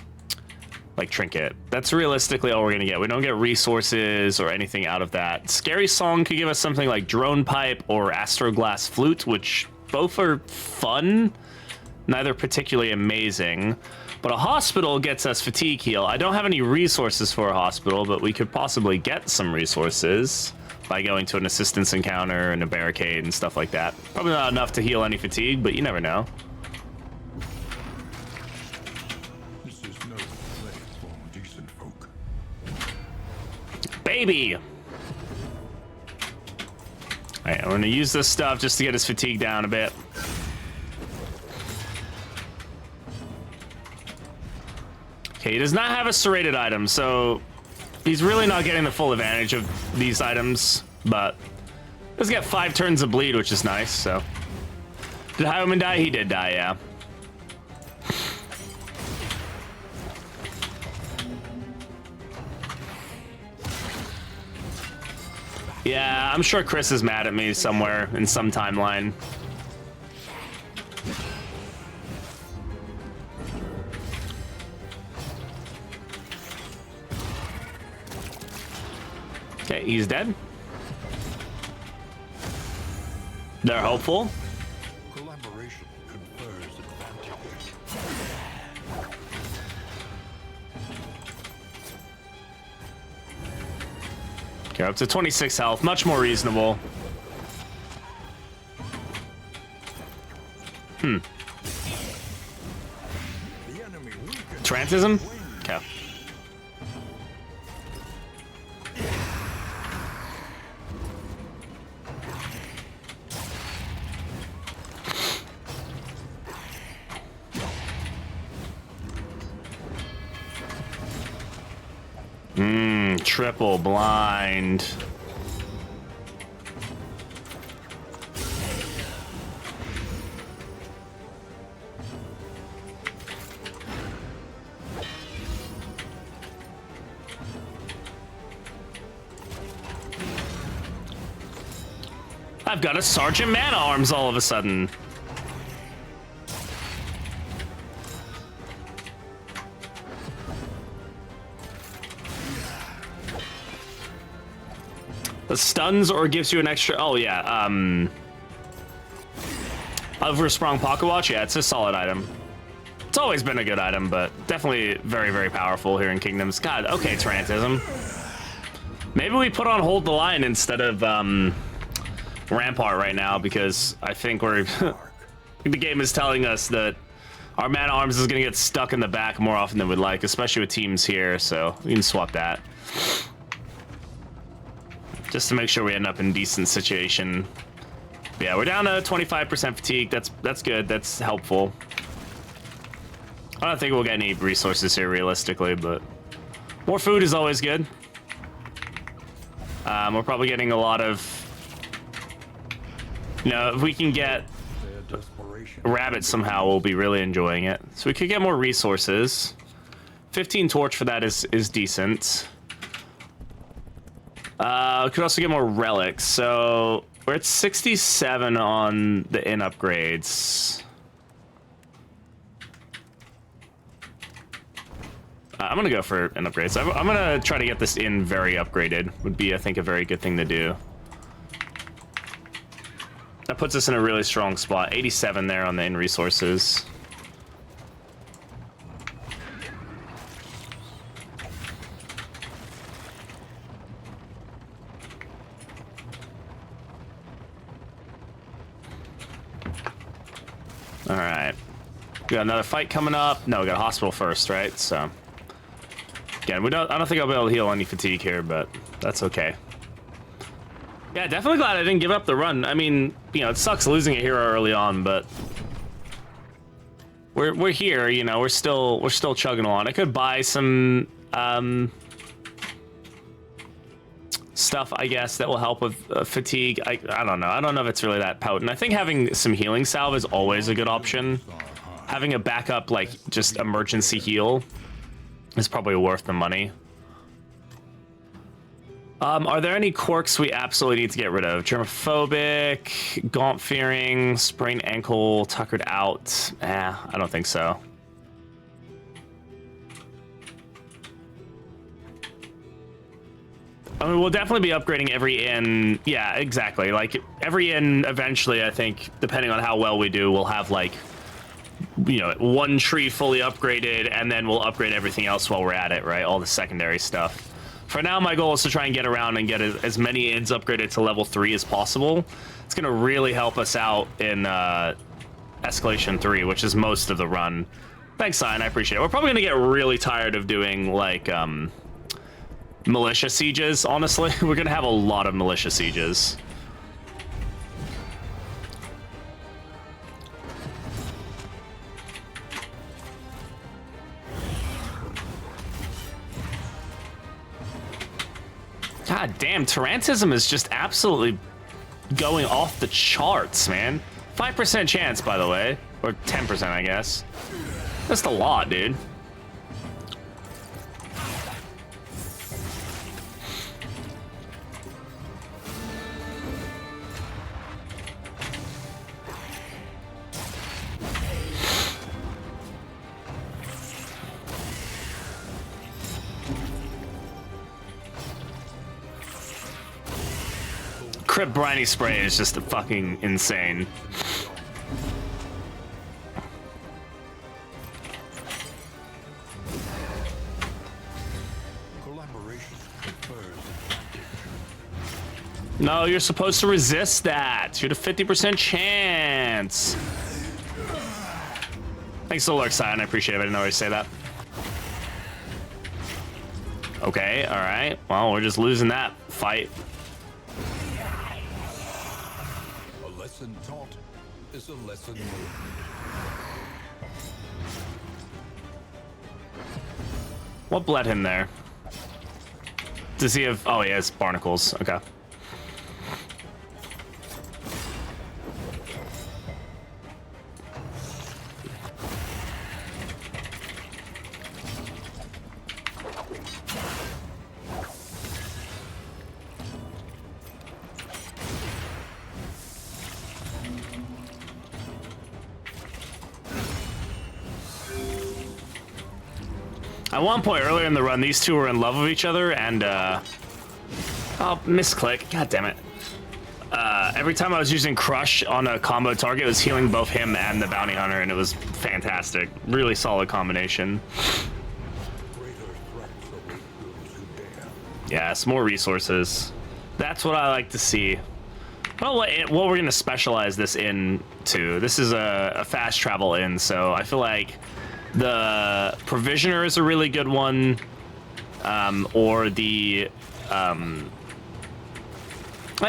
like trinket. That's realistically all we're gonna get. We don't get resources or anything out of that. Scary Song could give us something like Drone Pipe or Astroglass Flute, which both are fun, neither particularly amazing. But a hospital gets us fatigue heal. I don't have any resources for a hospital, but we could possibly get some resources by going to an assistance encounter and a barricade and stuff like that. Probably not enough to heal any fatigue, but you never know. This is no place for decent folk. Baby! Alright, I'm gonna use this stuff just to get his fatigue down a bit. Okay, he does not have a serrated item, so he's really not getting the full advantage of these items, but does get 5 turns of bleed, which is nice, so. Did Highwayman die? He did die, yeah. Yeah, I'm sure Chris is mad at me somewhere in some timeline. Okay, he's dead. They're hopeful. Collaboration confers advantages. Okay, up to 26 health, much more reasonable. The enemy weakens. Trantism? Okay. Triple blind. I've got a Sergeant Man-at-Arms all of a sudden. The stuns or gives you an extra. Oh yeah, Oversprung Pocket Watch. Yeah, it's a solid item. It's always been a good item, but definitely very, very powerful here in Kingdoms. God, okay, Trantism. Maybe we put on Hold the Line instead of Rampart right now, because I think we're the game is telling us that our Man-at-Arms is gonna get stuck in the back more often than we'd like, especially with teams here. So we can swap that. Just to make sure we end up in a decent situation. Yeah, we're down to 25% fatigue. That's good. That's helpful. I don't think we'll get any resources here realistically, but more food is always good. We're probably getting a lot of, you know, if we can get Their desperation. rabbits somehow, we'll be really enjoying it. So we could get more resources. 15 torch for that is decent. We could also get more relics. So we're at 67 on the inn upgrades. I'm gonna go for inn upgrades. I'm gonna try to get this inn very upgraded. Would be, I think, a very good thing to do. That puts us in a really strong spot. 87 there on the inn resources. All right, we got another fight coming up. No, we got a hospital first, right? So again, I don't think I'll be able to heal any fatigue here, but that's okay. Yeah, definitely glad I didn't give up the run. I mean, you know, it sucks losing a hero early on, but we're here. You know, we're still chugging along. I could buy some stuff, I guess, that will help with fatigue. I don't know. I don't know if it's really that potent. I think having some healing salve is always a good option. Having a backup, like, just emergency heal is probably worth the money. Are there any quirks we absolutely need to get rid of? Germophobic, gaunt-fearing, sprained ankle, tuckered out. I don't think so. I mean, we'll definitely be upgrading every inn. Yeah, exactly. Like every inn eventually, I think, depending on how well we do, we'll have like, you know, one tree fully upgraded, and then we'll upgrade everything else while we're at it, right? All the secondary stuff. For now, my goal is to try and get around and get as many inns upgraded to level 3 as possible. It's going to really help us out in Escalation 3, which is most of the run. Thanks, Sign. I appreciate it. We're probably going to get really tired of doing, like, militia sieges, honestly. We're going to have a lot of militia sieges. God damn, Tarantism is just absolutely going off the charts, man. 5% chance, by the way. Or 10%, I guess. That's a lot, dude. Crypt Briny Spray is just fucking insane. No, you're supposed to resist that. You're at a 50% chance. Thanks to Lurk Scion, I appreciate it. I didn't always say that. Okay, all right. Well, we're just losing that fight. A lesson taught is a lesson learned. What bled him there? Does he have... Oh, he has barnacles. Okay. At one point earlier in the run, these two were in love with each other, and oh, misclick. God damn it. Every time I was using Crush on a combo target, it was healing both him and the bounty hunter, and it was fantastic. Really solid combination. Yes, more resources. That's what I like to see. Well, what we're going to specialize this into. This is a fast travel inn, so I feel like the Provisioner is a really good one, or the I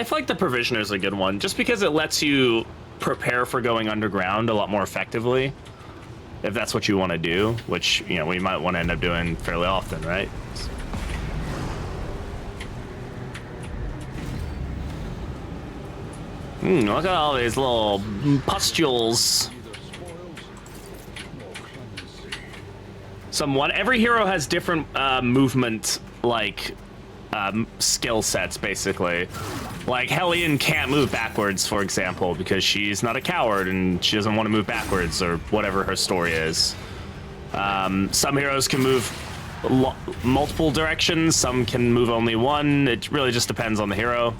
feel like the Provisioner is a good one, just because it lets you prepare for going underground a lot more effectively, if that's what you want to do, which, you know, we might want to end up doing fairly often, right? Look at all these little pustules. Every hero has different movement, like, skill sets, basically. Like, Hellion can't move backwards, for example, because she's not a coward and she doesn't want to move backwards, or whatever her story is. Some heroes can move multiple directions, some can move only one. It really just depends on the hero.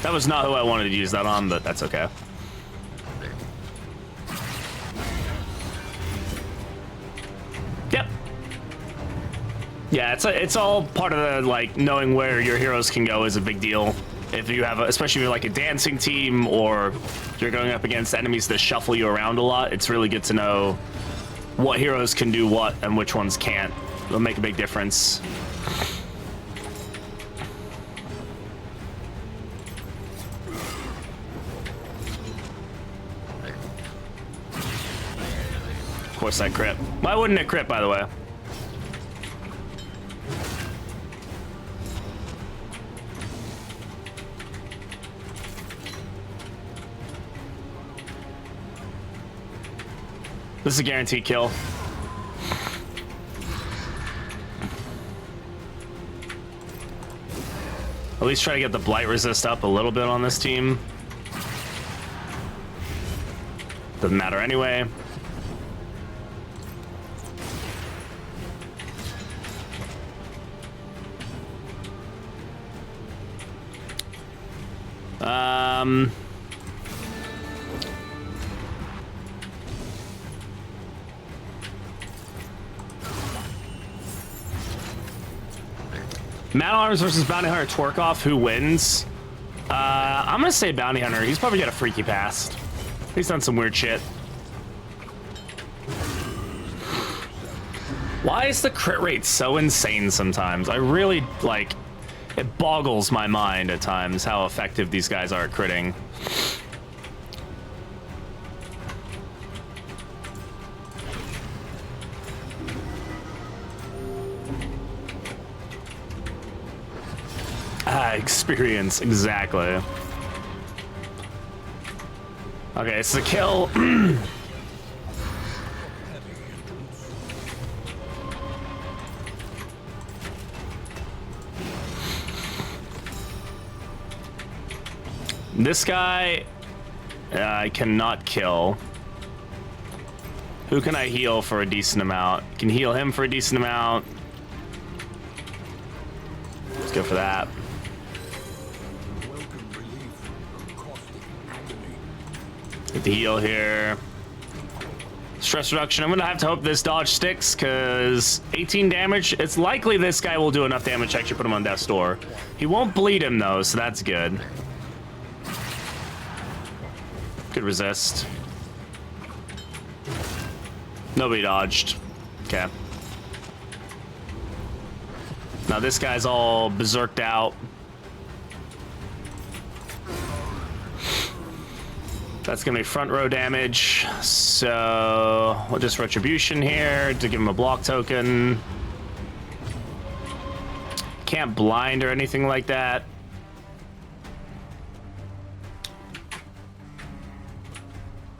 That was not who I wanted to use that on, but that's okay. Yep. Yeah, it's all part of the, like, knowing where your heroes can go is a big deal. If you have, especially if you're like a dancing team, or you're going up against enemies that shuffle you around a lot, it's really good to know what heroes can do what and which ones can't. It'll make a big difference. Of course I crit. Why wouldn't it crit, by the way? This is a guaranteed kill. At least try to get the blight resist up a little bit on this team. Doesn't matter anyway. Metal Arms versus Bounty Hunter Twerk Off. Who wins? I'm gonna say Bounty Hunter. He's probably got a freaky past. He's done some weird shit. Why is the crit rate so insane sometimes? I really, like, it boggles my mind at times how effective these guys are at critting. Experience, exactly. Okay, it's a kill. This guy, I cannot kill. Who can I heal for a decent amount? Can heal him for a decent amount. Let's go for that. Get the heal here. Stress reduction. I'm gonna have to hope this dodge sticks, because 18 damage. It's likely this guy will do enough damage to actually put him on death's door. He won't bleed him though, so that's good. Could resist. Nobody dodged. Okay. Now this guy's all berserked out. That's gonna be front row damage. So we'll just retribution here to give him a block token. Can't blind or anything like that.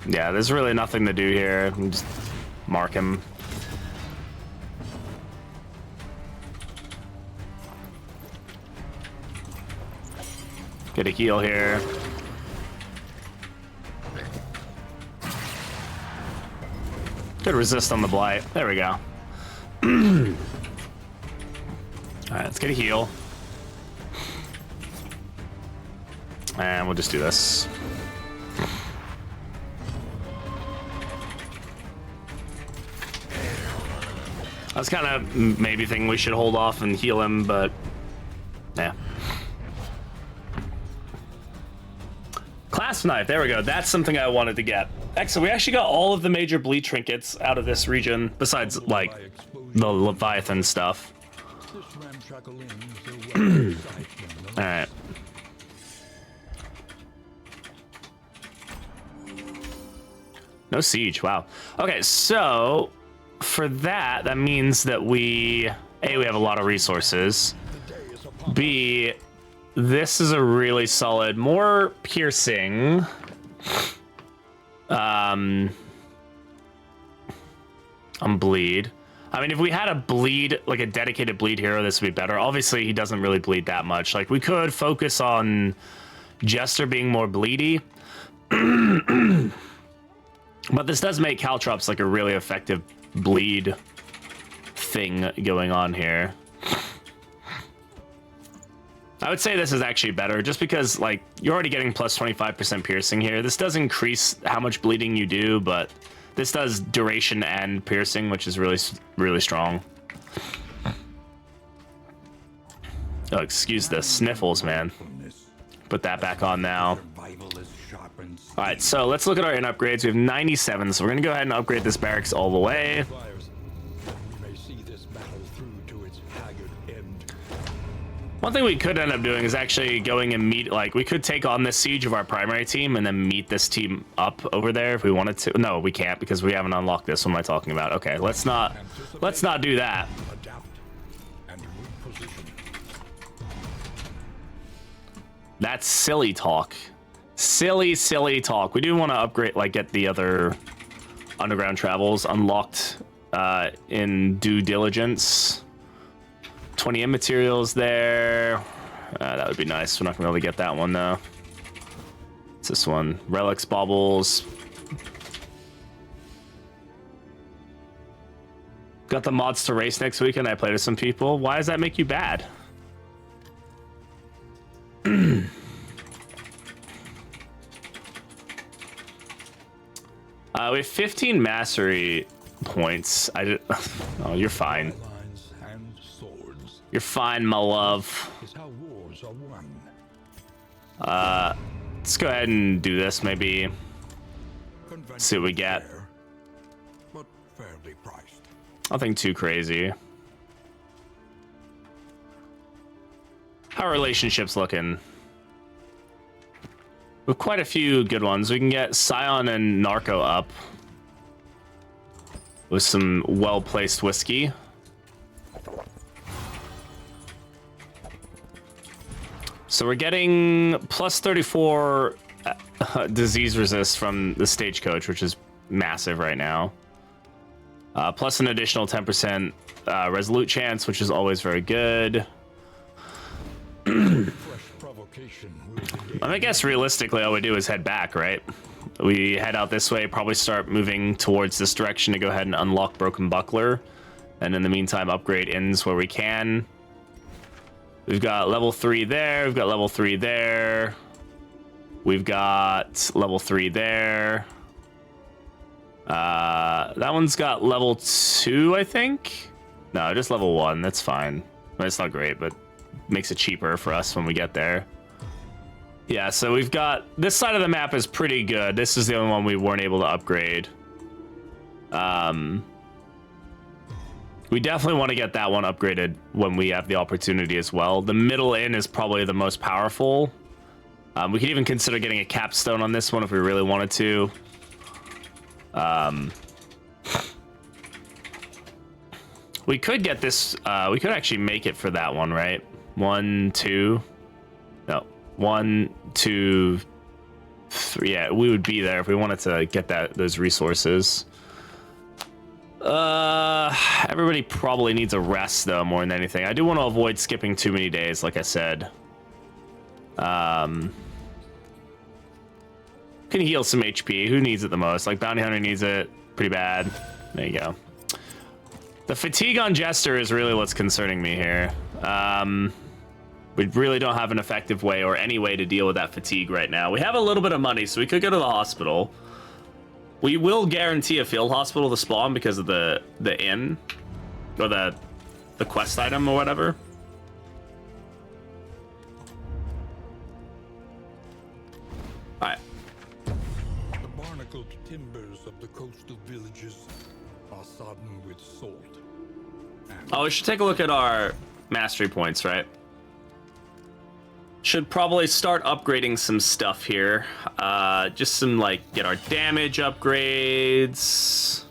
Yeah, there's really nothing to do here. Just mark him. Get a heal here. Good resist on the blight. There we go. Alright, let's get a heal. And we'll just do this. I was kind of maybe thinking we should hold off and heal him, but yeah. Clasp knife, there we go. That's something I wanted to get. Excellent, we actually got all of the major bleed trinkets out of this region, besides, like, the Leviathan stuff. Alright. No siege, wow. Okay, so for that, that means that we have a lot of resources. B, this is a really solid, more piercing. On bleed. I mean, if we had a bleed, like a dedicated bleed hero, this would be better. Obviously, he doesn't really bleed that much. Like, we could focus on Jester being more bleedy. But this does make Caltrops like a really effective bleed thing going on here. I would say this is actually better just because, like, you're already getting plus 25% piercing here. This does increase how much bleeding you do, but this does duration and piercing, which is really, really strong. Oh, excuse the sniffles, man. Put that back on now. All right, so let's look at our in upgrades. We have 97, so we're gonna go ahead and upgrade this barracks all the way. One thing we could end up doing is actually going and meet, like, we could take on this siege of our primary team and then meet this team up over there if we wanted to. No, we can't because we haven't unlocked this. What am I talking about? Okay, let's not do that. That's silly talk. Silly talk. We do want to upgrade, like, get the other underground travels unlocked in due diligence. 20 M materials there. That would be nice. We're not gonna be able to get that one though. It's this one. Relics, baubles. Got the mods to race next weekend. I played with some people. Why does that make you bad? We have 15 mastery points. Oh, you're fine. Lines and swords You're fine, my love. is how wars are won. Let's go ahead and do this. Maybe see what we get. Fair, but fairly priced. Nothing too crazy. How are relationships looking? We have quite a few good ones. We can get Scion and Narco up with some well-placed whiskey. So we're getting plus 34 disease resist from the stagecoach, which is massive right now. Plus an additional 10% resolute chance, which is always very good. Fresh provocation will be I guess realistically, all we do is head back, right? We head out this way, probably start moving towards this direction to go ahead and unlock Broken Buckler. And in the meantime, upgrade inns where we can. We've got level 3 there. We've got level 3 there. We've got level 3 there. That one's got level 2, I think. No, just level 1. That's fine. It's not great, but makes it cheaper for us when we get there. Yeah, so we've got this side of the map is pretty good. This is the only one we weren't able to upgrade. We definitely want to get that one upgraded when we have the opportunity as well. The middle inn is probably the most powerful. We could even consider getting a capstone on this one if we really wanted to. We could get this. We could actually make it for that one, right? 1, 2. No, 1, 2, 3. Yeah, we would be there if we wanted to get those resources. Everybody probably needs a rest though, more than anything. I do want to avoid skipping too many days, like I said. Can heal some HP. Who needs it the most? Like Bounty Hunter needs it pretty bad. There you go. The fatigue on Jester is really what's concerning me here. We really don't have an effective way or any way to deal with that fatigue right now. We have a little bit of money, so we could go to the hospital. We will guarantee a field hospital to spawn because of the inn or the quest item or whatever. All right. the barnacled timbers of the coastal villages are sodden with salt. And Oh, we should take a look at our mastery points, right? Should probably start upgrading some stuff here. Just some, like, get our damage upgrades.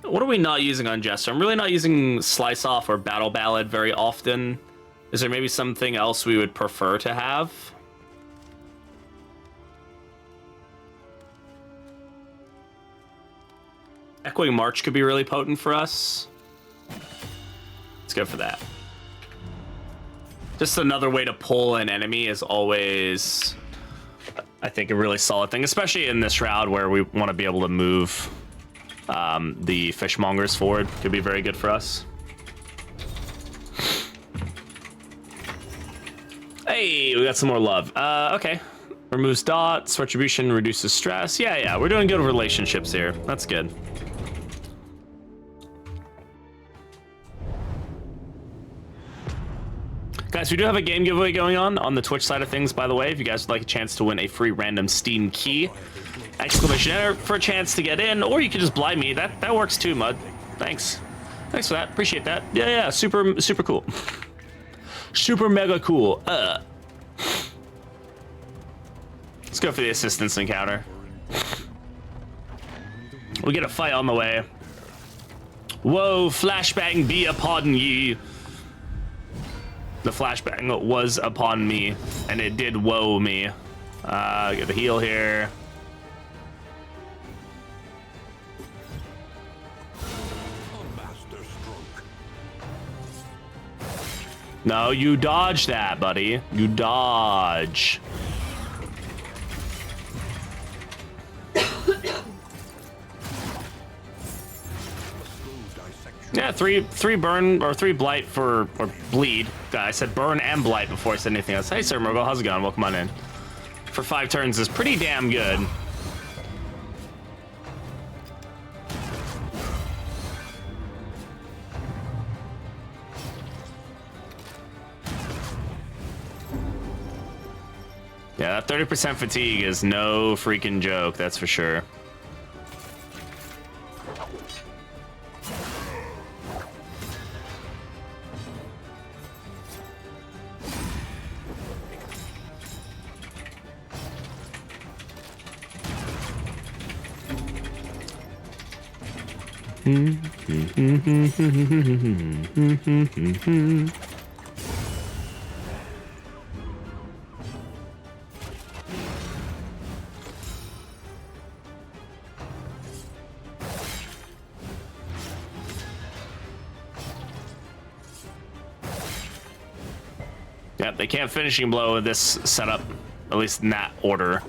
What are we not using on Jester? I'm really not using Slice Off or Battle Ballad very often. Is there maybe something else we would prefer to have? Echoing March could be really potent for us. Let's go for that. Just another way to pull an enemy is always, I think, a really solid thing, especially in this route where we want to be able to move the fishmongers forward. Could be very good for us. Hey, we got some more love. Okay. Removes dots, retribution, reduces stress. Yeah, we're doing good with relationships here. That's good. Guys, we do have a game giveaway going on the Twitch side of things, by the way. If you guys would like a chance to win a free random Steam key, exclamation error for a chance to get in, or you can just blind me. That works too, Mud. Thanks for that. Appreciate that. Yeah, super cool. Super mega cool. Let's go for the assistance encounter. We get a fight on the way. Whoa, flashbang be upon ye. The flashbang was upon me, and it did woe me. Get the heal here. No, you dodge that, buddy. You dodge. Yeah, three burn or 3 blight or bleed. I said burn and blight before I said anything else. Hey, Sir Murgle, how's it going? Welcome on in. For 5 turns is pretty damn good. Yeah, that 30% fatigue is no freaking joke, that's for sure. Yep, they can't finishing blow with this setup, at least in that order.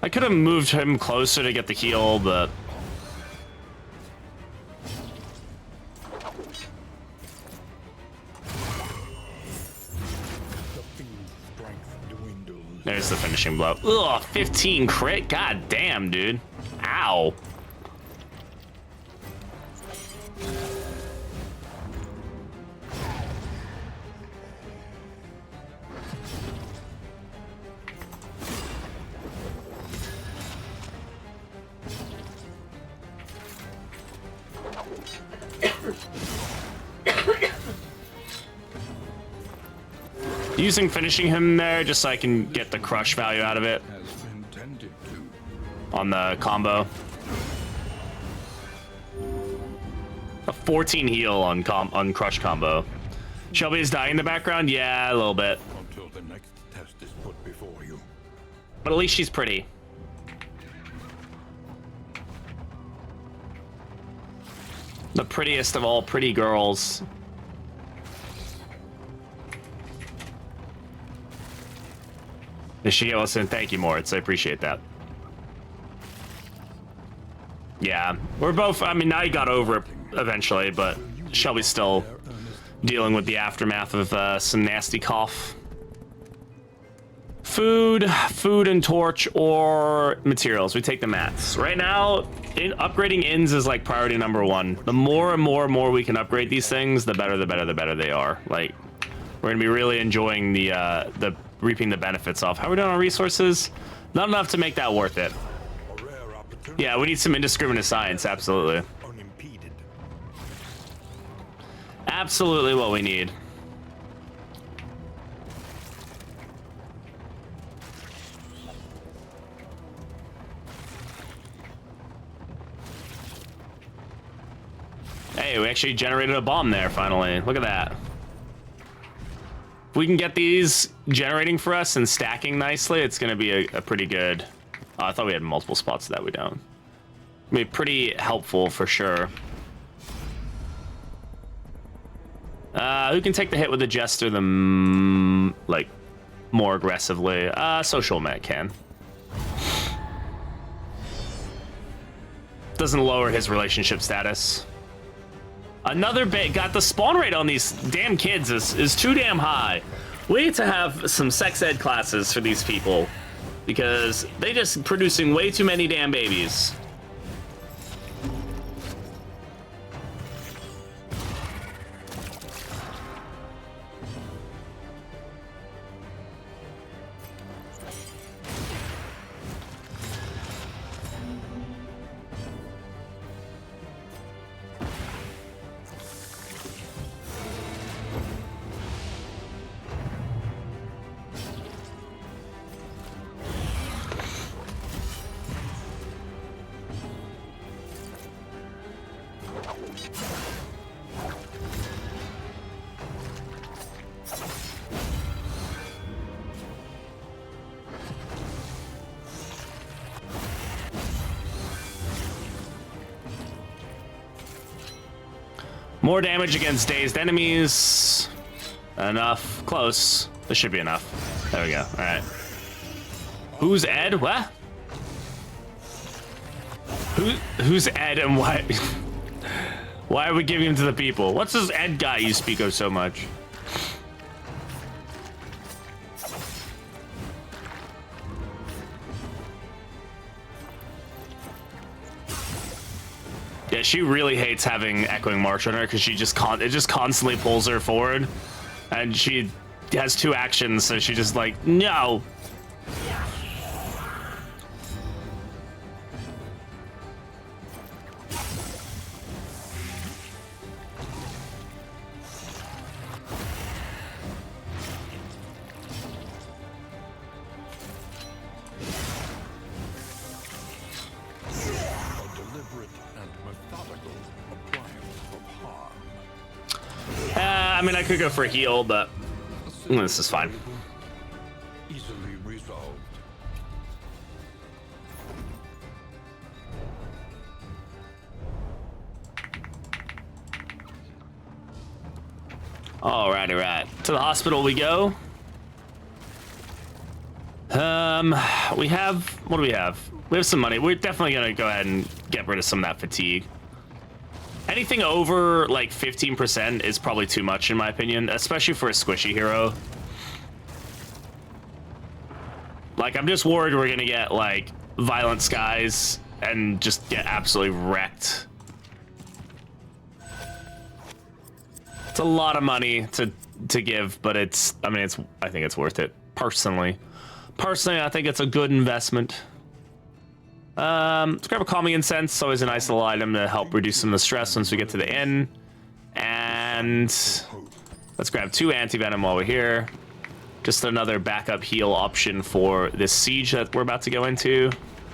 I could have moved him closer to get the heal, but... There's the finishing blow. Ugh, 15 crit? God damn, dude. Ow. Using finishing him there just so I can get the crush value out of it on the combo. A 14 heal on crush combo. Shelby is dying in the background? Yeah, a little bit. Until the next test is put before you. But at least she's pretty. The prettiest of all pretty girls. She listen, thank you, Moritz. I appreciate that. Yeah, we're both. I mean, I got over it eventually, but Shelby's still dealing with the aftermath of some nasty cough. Food and torch or materials. We take the mats. Right now, upgrading inns is like priority number 1. The more and more we can upgrade these things, the better they are. Like, we're gonna be really enjoying the reaping the benefits off. How are we doing on resources? Not enough to make that worth it. Yeah, we need some indiscriminate science, absolutely. Absolutely what we need. Hey, we actually generated a bomb there finally. Look at that. If we can get these generating for us and stacking nicely, it's going to be a pretty good... Oh, I thought we had multiple spots that we don't. Be pretty helpful for sure. Who can take the hit with the Jester like more aggressively? Social Met can. Doesn't lower his relationship status. Another bit. Got the spawn rate on these damn kids is too damn high. We need to have some sex ed classes for these people because they just producing way too many damn babies. More damage against dazed enemies. Enough. Close. This should be enough. There we go. All right. Who's Ed? What? Who's Ed and what? Why are we giving him to the people? What's this Ed guy you speak of so much? Yeah, she really hates having Echoing March on her because it just constantly pulls her forward, and she has 2 actions, so she just like no. I mean, I could go for a heal, but this is fine. Easily resolved. Alrighty, right. To the hospital we go. We have, what do we have? We have some money. We're definitely gonna go ahead and get rid of some of that fatigue. Anything over like 15% is probably too much in my opinion, especially for a squishy hero. Like, I'm just worried we're gonna get like Violent Skies and just get absolutely wrecked. It's a lot of money to give, but it's, I mean, I think it's worth it personally. Personally, I think it's a good investment. Let's grab a calming incense. It's always a nice little item to help reduce some of the stress once we get to the inn. And let's grab 2 anti-venom while we're here. Just another backup heal option for this siege that we're about to go into.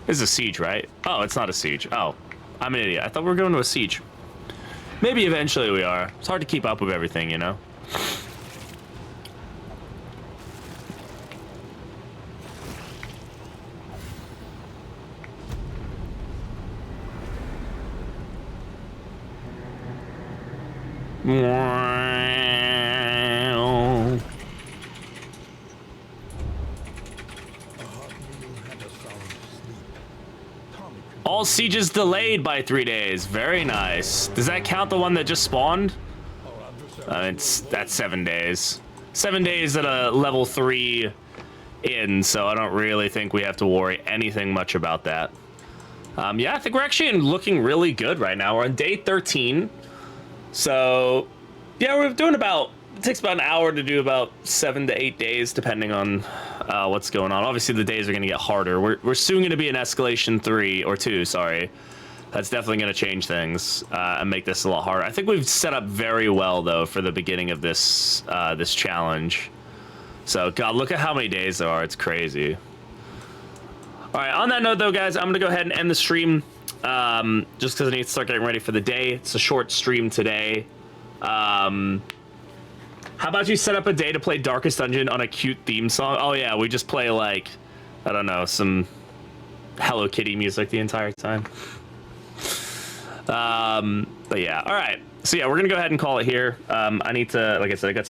This is a siege, right? Oh, it's not a siege. Oh, I'm an idiot. I thought we were going to a siege. Maybe eventually we are. It's hard to keep up with everything, you know? All sieges delayed by 3 days. Very nice. Does that count the one that just spawned? That's 7 days. 7 days at a level 3 inn, so I don't really think we have to worry anything much about that. Yeah, I think we're actually looking really good right now. We're on day 13. So, yeah, we're doing about, it takes about an hour to do about 7 to 8 days, depending on what's going on. Obviously, the days are going to get harder. We're soon going to be in escalation 3 or 2, sorry. That's definitely going to change things and make this a lot harder. I think we've set up very well, though, for the beginning of this this challenge. So, God, look at how many days there are. It's crazy. All right, on that note, though, guys, I'm going to go ahead and end the stream. Just because I need to start getting ready for the day. It's a short stream today. How about you set up a day to play Darkest Dungeon on a cute theme song? Oh yeah, we just play like, I don't know, some Hello Kitty music the entire time. But yeah, all right. So yeah, we're gonna go ahead and call it here. I need to, like I said, I got